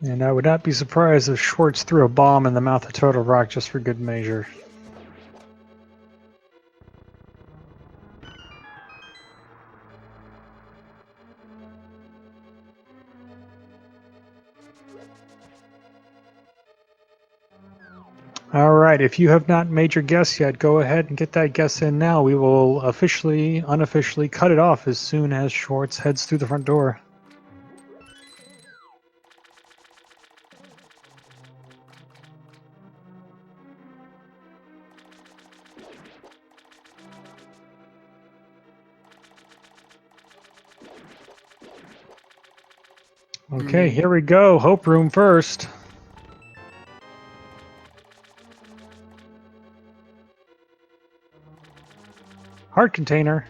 [SPEAKER 1] And I would not be surprised if Schwartz threw a bomb in the mouth of Turtle Rock just for good measure. All right, if you have not made your guess yet, go ahead and get that guess in now. We will unofficially cut it off as soon as Schwartz heads through the front door. Okay, here we go. Hope Room first. Heart container.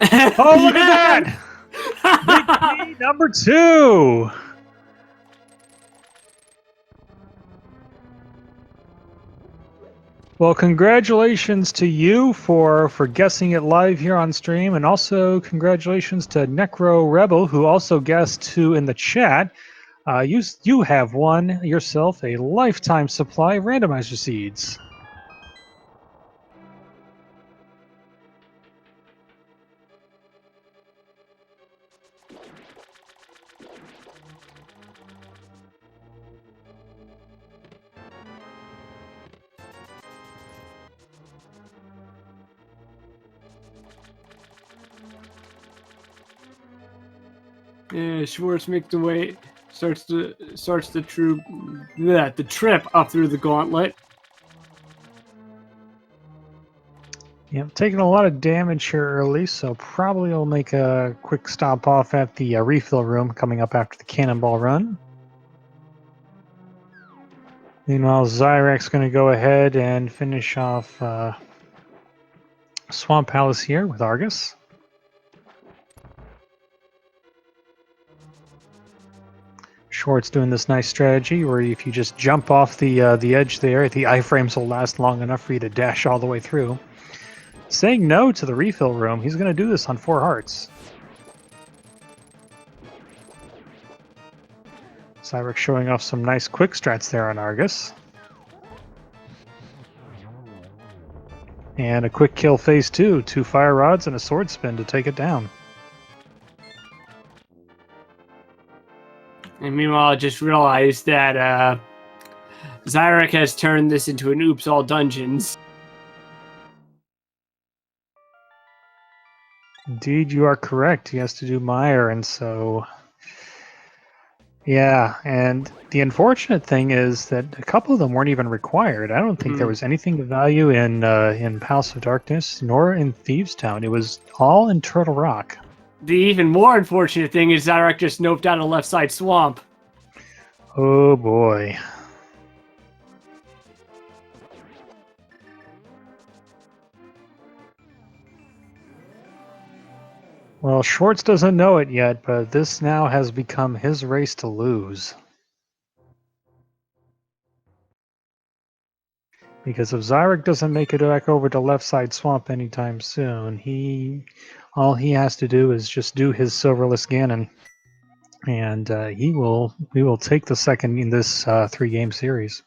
[SPEAKER 1] Oh, look at that! Big key number 2! Well, congratulations to you for guessing it live here on stream, and also congratulations to Necro Rebel, who also guessed 2 in the chat. You have won yourself a lifetime supply of randomizer seeds.
[SPEAKER 2] Yeah, Schwartz makes the way, starts the trip up through the gauntlet.
[SPEAKER 1] Yeah, taking a lot of damage here early, so probably will make a quick stop off at the refill room coming up after the cannonball run. Meanwhile, Xyrak's going to go ahead and finish off Swamp Palace here with Argus. Schwartz doing this nice strategy where if you just jump off the edge there, the iframes will last long enough for you to dash all the way through. saying no to the refill room. He's going to do this on 4 hearts. Xyrak showing off some nice quick strats there on Argus. And a quick kill phase 2. 2 fire rods and a sword spin to take it down.
[SPEAKER 2] And meanwhile, I just realized that Xyrak has turned this into an Oops All Dungeons.
[SPEAKER 1] Indeed, you are correct. He has to do Meyer, and so... Yeah, and the unfortunate thing is that a couple of them weren't even required. I don't think there was anything of value in Palace of Darkness, nor in Thieves' Town. It was all in Turtle Rock.
[SPEAKER 2] The even more unfortunate thing is Xyrak just noped out a left side swamp.
[SPEAKER 1] Oh boy. Well, Schwartz doesn't know it yet, but this now has become his race to lose. Because if Xyrak doesn't make it back over to left side swamp anytime soon, all he has to do is just do his Silverless Ganon, and we will take the second in this 3-game series.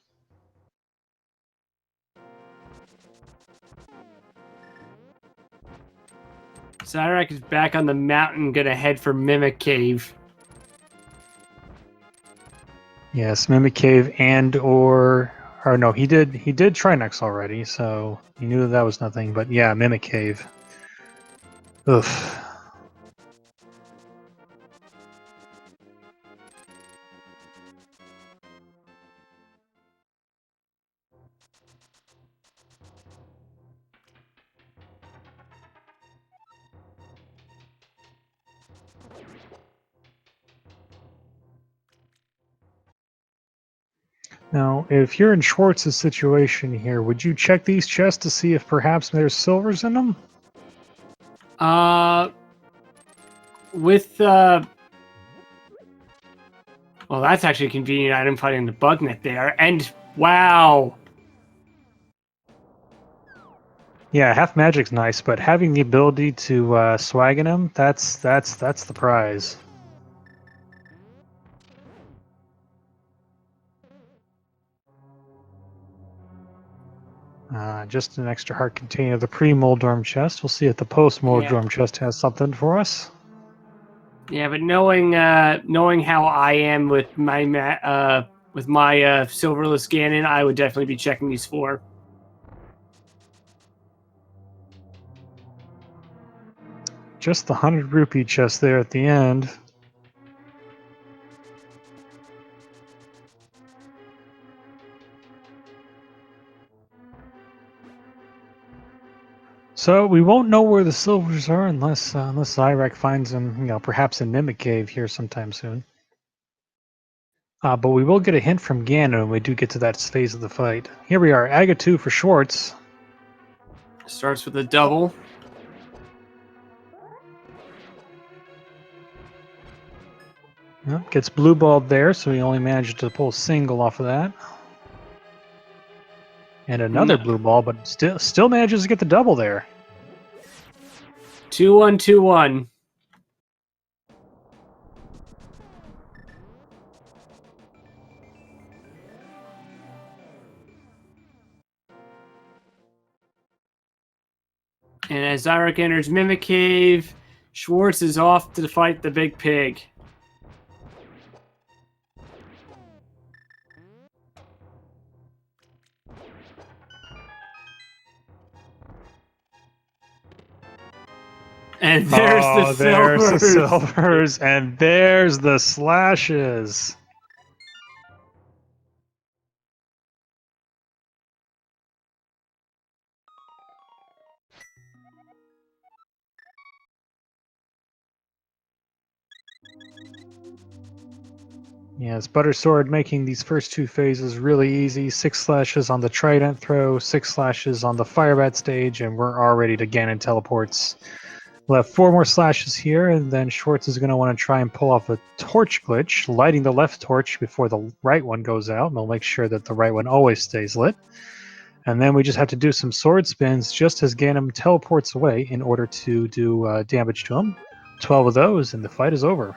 [SPEAKER 2] Xyrak is back on the mountain, gonna head for Mimic Cave.
[SPEAKER 1] Yes, Mimic Cave or no, he did Trinex already, so he knew that was nothing. But yeah, Mimic Cave. Oof. Now, if you're in Schwartz's situation here, would you check these chests to see if perhaps there's silvers in them?
[SPEAKER 2] Well, that's actually a convenient item fighting the bug net there. And wow.
[SPEAKER 1] Yeah, half magic's nice, but having the ability to swag in him, that's the prize. Just an extra heart container. The pre-Moldorm chest. We'll see if the post-Moldorm chest has something for us.
[SPEAKER 2] Yeah, but knowing how I am with my Silverless Ganon, I would definitely be checking these 4.
[SPEAKER 1] Just the 100 rupee chest there at the end. So we won't know where the silvers are unless Xyrak finds them, perhaps in Mimic Cave here sometime soon. But we will get a hint from Ganon when we do get to that phase of the fight. Here we are, Aga 2 for Schwartz.
[SPEAKER 2] Starts with a double.
[SPEAKER 1] Yep, gets blue balled there, so he only managed to pull a single off of that. And another blue ball, but still manages to get the double there.
[SPEAKER 2] 2-1, 2-1. And as Xyrak enters Mimic Cave, Schwartz is off to fight the big pig. And there's the
[SPEAKER 1] silvers, and there's the slashes. Yes, Buttersword making these first 2 phases really easy. 6 slashes on the Trident throw, 6 slashes on the Firebat stage, and we're already to Ganon teleports. We'll have 4 more slashes here, and then Schwartz is going to want to try and pull off a torch glitch, lighting the left torch before the right one goes out, and we'll make sure that the right one always stays lit. And then we just have to do some sword spins just as Ganem teleports away in order to do damage to him. 12 of those, and the fight is over.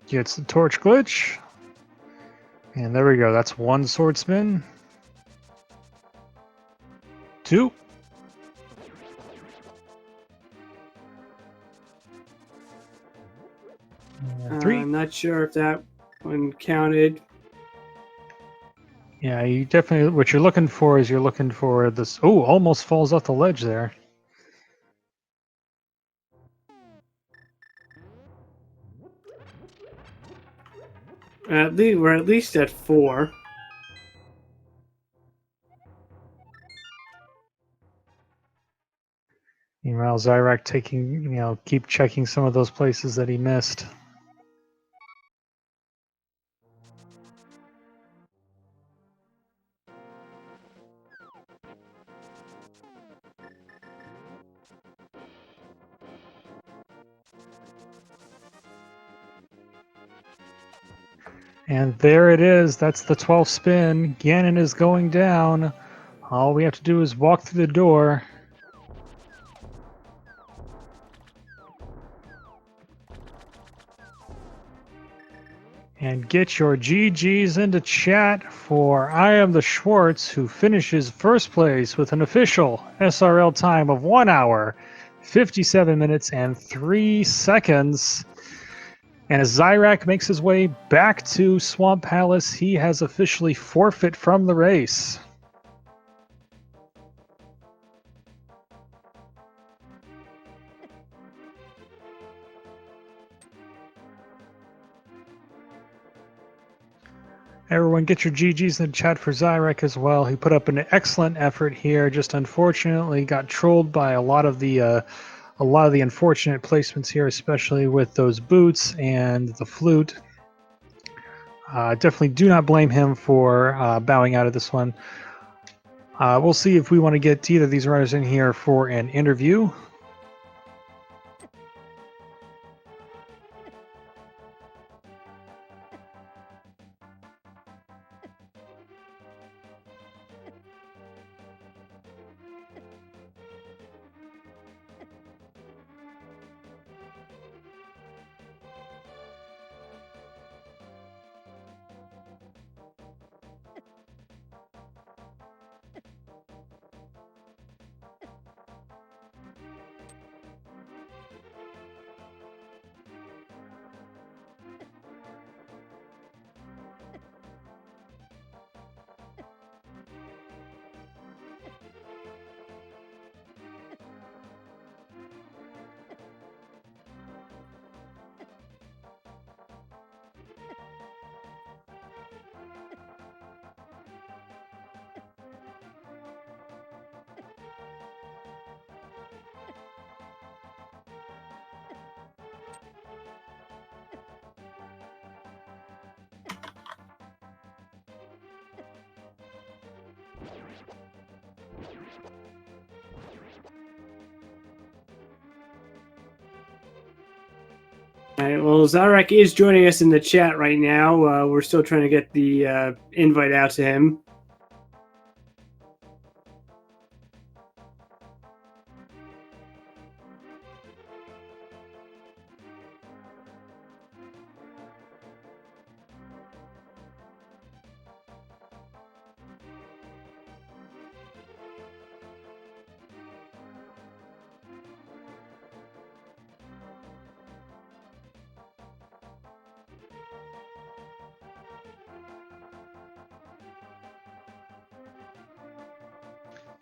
[SPEAKER 1] Gets the torch glitch. And there we go. That's one sword spin. 2. And 3.
[SPEAKER 2] I'm not sure if that one counted.
[SPEAKER 1] Yeah, you definitely. What you're looking for is you're looking for this. Oh, almost falls off the ledge there.
[SPEAKER 2] We're at least at 4.
[SPEAKER 1] Meanwhile, Xyrak keep checking some of those places that he missed. And there it is. That's the 12th spin. Ganon is going down. All we have to do is walk through the door. And get your GGs into chat for iamtheschwarz, who finishes first place with an official SRL time of 1 hour, 57 minutes, and 3 seconds. And as Xyrak makes his way back to Swamp Palace, he has officially forfeit from the race. Everyone get your GGs in the chat for Xyrak as well. He put up an excellent effort here, just unfortunately got trolled by a lot of the unfortunate placements here, especially with those boots and the flute. Definitely do not blame him for bowing out of this one. We'll see if we want to get either of these runners in here for an interview.
[SPEAKER 2] All right, well, Xyrak is joining us in the chat right now. We're still trying to get the invite out to him.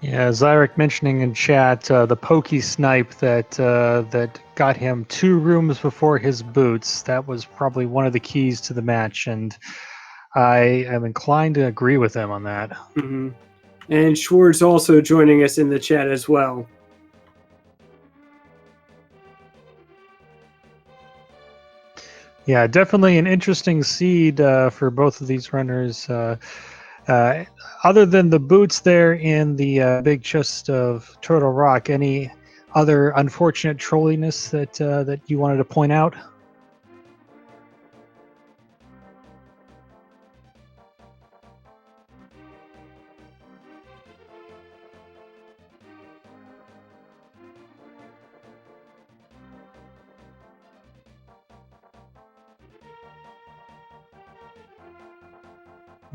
[SPEAKER 1] Yeah, Xyrak mentioning in chat the pokey snipe that got him 2 rooms before his boots. That was probably one of the keys to the match, and I am inclined to agree with him on that.
[SPEAKER 2] Mm-hmm. And Schwartz also joining us in the chat as well.
[SPEAKER 1] Yeah, definitely an interesting seed for both of these runners. Other than the boots there in the big chest of Turtle Rock, any other unfortunate trolliness that you wanted to point out?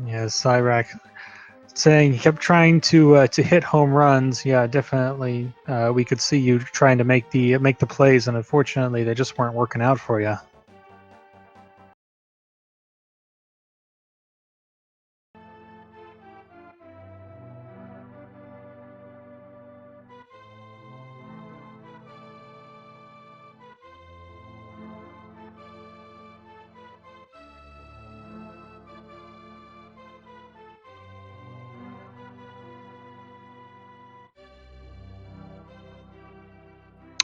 [SPEAKER 1] Yeah, Xyrak saying he kept trying to hit home runs. Yeah, definitely. We could see you trying to make the plays, and unfortunately, they just weren't working out for you.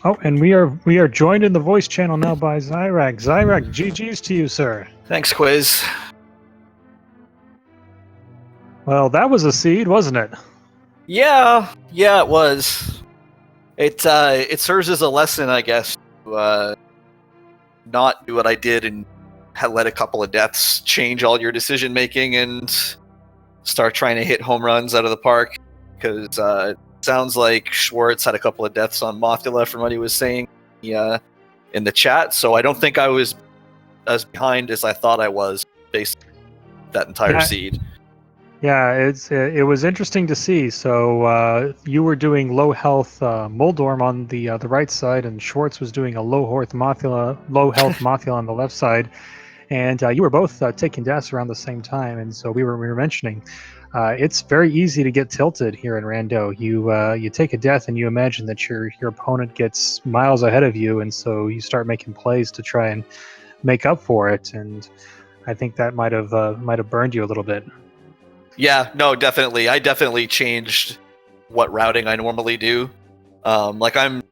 [SPEAKER 1] Oh, and we are joined in the voice channel now by Xyrak. Xyrak, GG's to you, sir.
[SPEAKER 3] Thanks, Quiz.
[SPEAKER 1] Well, that was a seed, wasn't it?
[SPEAKER 3] Yeah, it was. It serves as a lesson, I guess, to not do what I did and let a couple of deaths change all your decision making and start trying to hit home runs out of the park. Because it sounds like Schwartz had a couple of deaths on Mothula from what he was saying in the chat. So I don't think I was as behind as I thought I was based on that entire seed.
[SPEAKER 1] Yeah, it was interesting to see. So you were doing low health Moldorm on the right side, and Schwartz was doing a low health Mothula on the left side, and you were both taking deaths around the same time. And so we were mentioning it's very easy to get tilted here in Rando. You take a death and you imagine that your opponent gets miles ahead of you, and so you start making plays to try and make up for it. And I think that might have burned you a little bit.
[SPEAKER 3] Yeah, no, definitely. I definitely changed what routing I normally do. I'm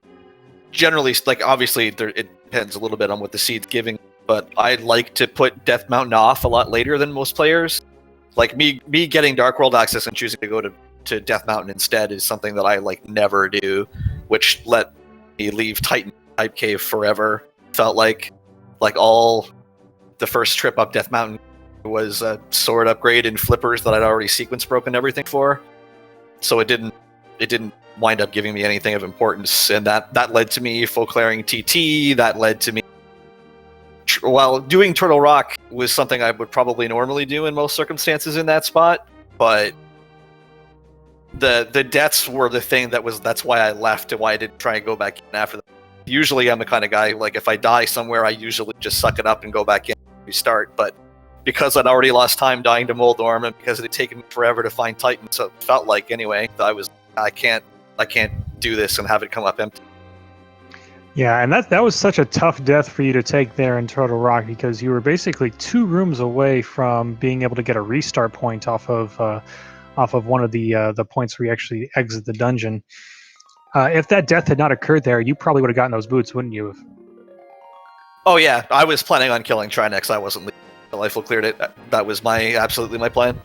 [SPEAKER 3] generally, obviously, it depends a little bit on what the seed's giving, but I like to put Death Mountain off a lot later than most players. Like, me getting Dark World access and choosing to go to Death Mountain instead is something that I, never do, which let me leave Titan Type Cave forever. Felt like all the first trip up Death Mountain was a sword upgrade and flippers that I'd already sequence broken everything for, so it didn't wind up giving me anything of importance, and that led to me full clearing TT. That led to me while doing Turtle Rock was something I would probably normally do in most circumstances in that spot, but the deaths were the thing that's why I left and why I didn't try and go back in after that. Usually I'm the kind of guy, if I die somewhere, I usually just suck it up and go back in and restart, but because I'd already lost time dying to Moldorm, and because it had taken me forever to find Titan, so it felt like anyway, I can't do this and have it come up empty.
[SPEAKER 1] Yeah, and that was such a tough death for you to take there in Turtle Rock, because you were basically 2 rooms away from being able to get a restart point off of one of the points where you actually exit the dungeon. If that death had not occurred there, you probably would have gotten those boots, wouldn't you?
[SPEAKER 3] Oh yeah, I was planning on killing Trinex. I wasn't leaving until I full cleared it. That was absolutely my plan.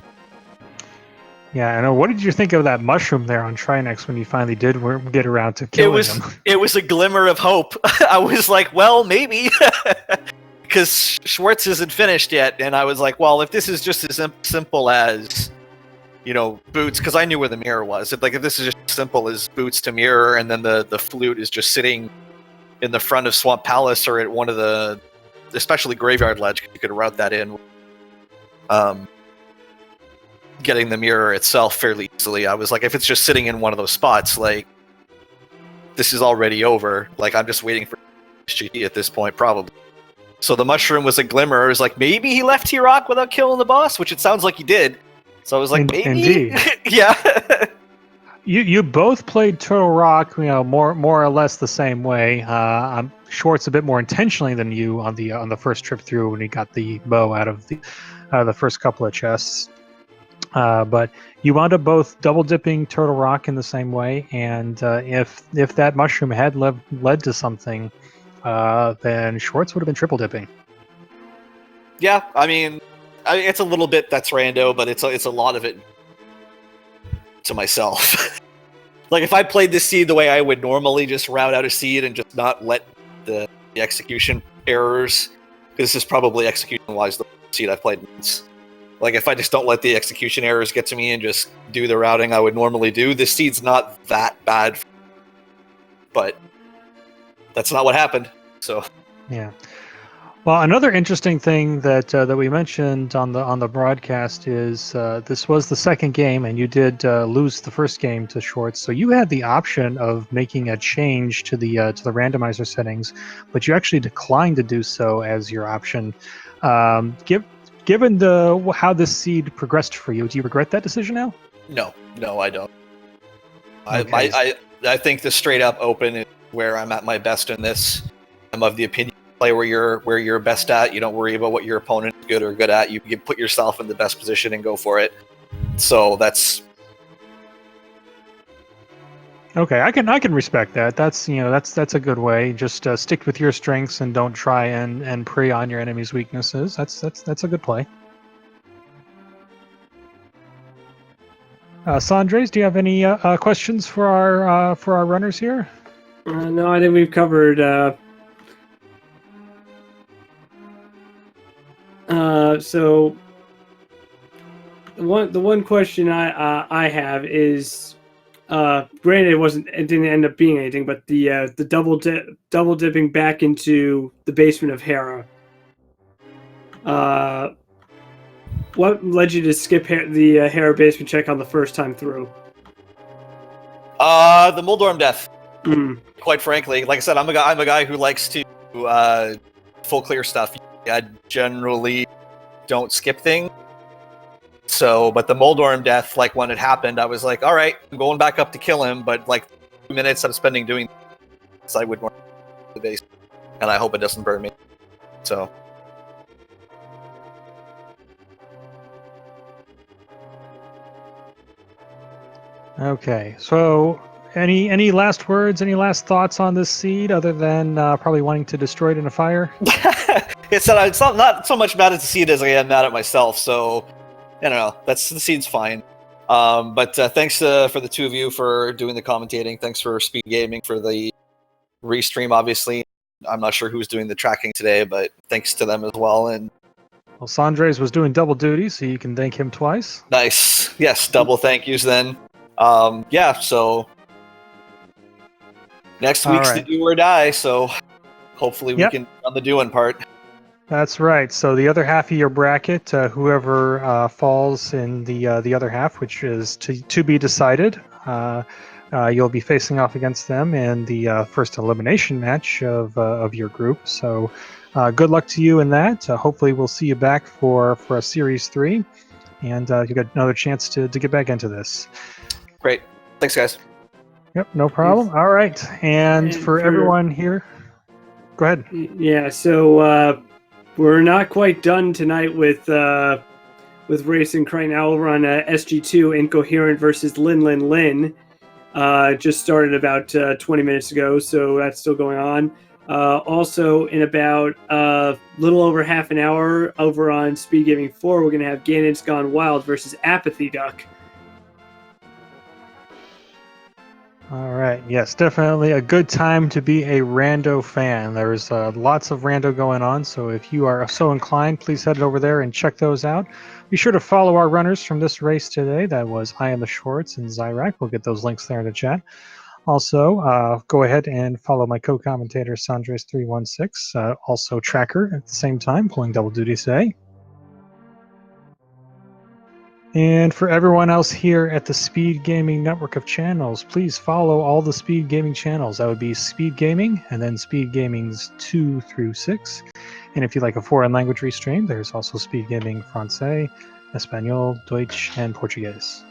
[SPEAKER 1] Yeah, I know. What did you think of that mushroom there on Trinex when you finally did get around to killing him?
[SPEAKER 3] It was a glimmer of hope. I was like, well, maybe. Because Schwartz isn't finished yet, and I was like, well, if this is just as simple as, boots, because I knew where the mirror was. If this is just as simple as boots to mirror, and then the flute is just sitting in the front of Swamp Palace or at one of the, especially Graveyard Ledge, you could route that in. Getting the mirror itself fairly easily. I was like, if it's just sitting in one of those spots, this is already over. I'm just waiting for GT at this point, probably. So the mushroom was a glimmer. It was like, maybe he left Xyrak without killing the boss, which it sounds like he did. So I was like, maybe.
[SPEAKER 1] Indeed.
[SPEAKER 3] Yeah.
[SPEAKER 1] You both played Turtle Rock, more or less the same way. I'm Schwartz a bit more intentionally than you on the first trip through when he got the bow out of the first couple of chests. But you wound up both double dipping Turtle Rock in the same way, and if that mushroom had led to something, then Schwartz would have been triple dipping.
[SPEAKER 3] Yeah, I mean, it's a little bit that's rando, but it's a lot of it to myself. like if I played this seed the way I would normally, just route out a seed and just not let the execution errors, because this is probably execution-wise the seed I've played once. Like if I just don't let the execution errors get to me and just do the routing I would normally do, this seed's not that bad. But that's not what happened. So
[SPEAKER 1] Yeah. Well, another interesting thing that we mentioned on the broadcast is this was the second game, and you did lose the first game to Schwartz. So you had the option of making a change to the randomizer settings, but you actually declined to do so as your option. Given how this seed progressed for you, do you regret that decision now?
[SPEAKER 3] No, I don't.
[SPEAKER 1] Okay.
[SPEAKER 3] I think the straight up open is where I'm at my best in this. I'm of the opinion play where you're best at. You don't worry about what your opponent is good or good at. You put yourself in the best position and go for it. So that's
[SPEAKER 1] Okay. I can respect that. That's that's a good way. Just stick with your strengths and don't try and prey on your enemy's weaknesses. That's a good play. Sandres, do you have any questions for our runners here?
[SPEAKER 2] No, I think we've covered. So the one question I have is, granted it didn't end up being anything, but the double dipping back into the basement of Hera. What led you to skip the Hera basement check on the first time through?
[SPEAKER 3] the Muldorm death.
[SPEAKER 2] Mm.
[SPEAKER 3] Quite frankly, like I said, I'm a guy who likes to full clear stuff. I generally don't skip things. So, but the Muldorm death, like when it happened, I was like, all right, I'm going back up to kill him. But like 2 minutes I'm spending doing this, I would normally the base, and I hope it doesn't burn me. So.
[SPEAKER 1] Okay, so any last words, any last thoughts on this seed other than probably wanting to destroy it in a fire?
[SPEAKER 3] It's not so much mad at the seed as I am mad at myself. So, I don't know. The seed's fine. But thanks for the two of you for doing the commentating. Thanks for Speed Gaming for the restream. Obviously, I'm not sure who's doing the tracking today, but thanks to them as well. And
[SPEAKER 1] Well, Sandres was doing double duty, so you can thank him twice.
[SPEAKER 3] nice, yes, double thank yous then. Yeah. So next week's the do or die. So hopefully we can on the doing part.
[SPEAKER 1] That's right. So the other half of your bracket, whoever falls in the other half, which is to be decided, you'll be facing off against them in the first elimination match of your group. So good luck to you in that. Hopefully we'll see you back for a Series 3, and you got another chance to get back into this.
[SPEAKER 3] Great. Thanks, guys.
[SPEAKER 1] Yep, no problem. All right. And for everyone here, go ahead.
[SPEAKER 2] Yeah, so we're not quite done tonight with racing right now. We're on SG2 Incoherent versus Lin. Just started about 20 minutes ago, so that's still going on. Also, in about a little over half an hour over on Speed Gaming 4, we're going to have Ganon's Gone Wild versus Apathy Duck.
[SPEAKER 1] All right. Yes, definitely a good time to be a rando fan. There's lots of rando going on, so if you are so inclined, please head over there and check those out. Be sure to follow our runners from this race today. That was iamtheschwarz and Xyrak. We'll get those links there in the chat. Also, go ahead and follow my co-commentator, Sandres316, also Tracker at the same time, pulling double duty today. And for everyone else here at the Speed Gaming network of channels, please follow all the Speed Gaming channels. That would be Speed Gaming, and then Speed Gaming's 2 through 6. And if you like a foreign language restream, there's also Speed Gaming Francais, Espanol, Deutsch, and Portuguese.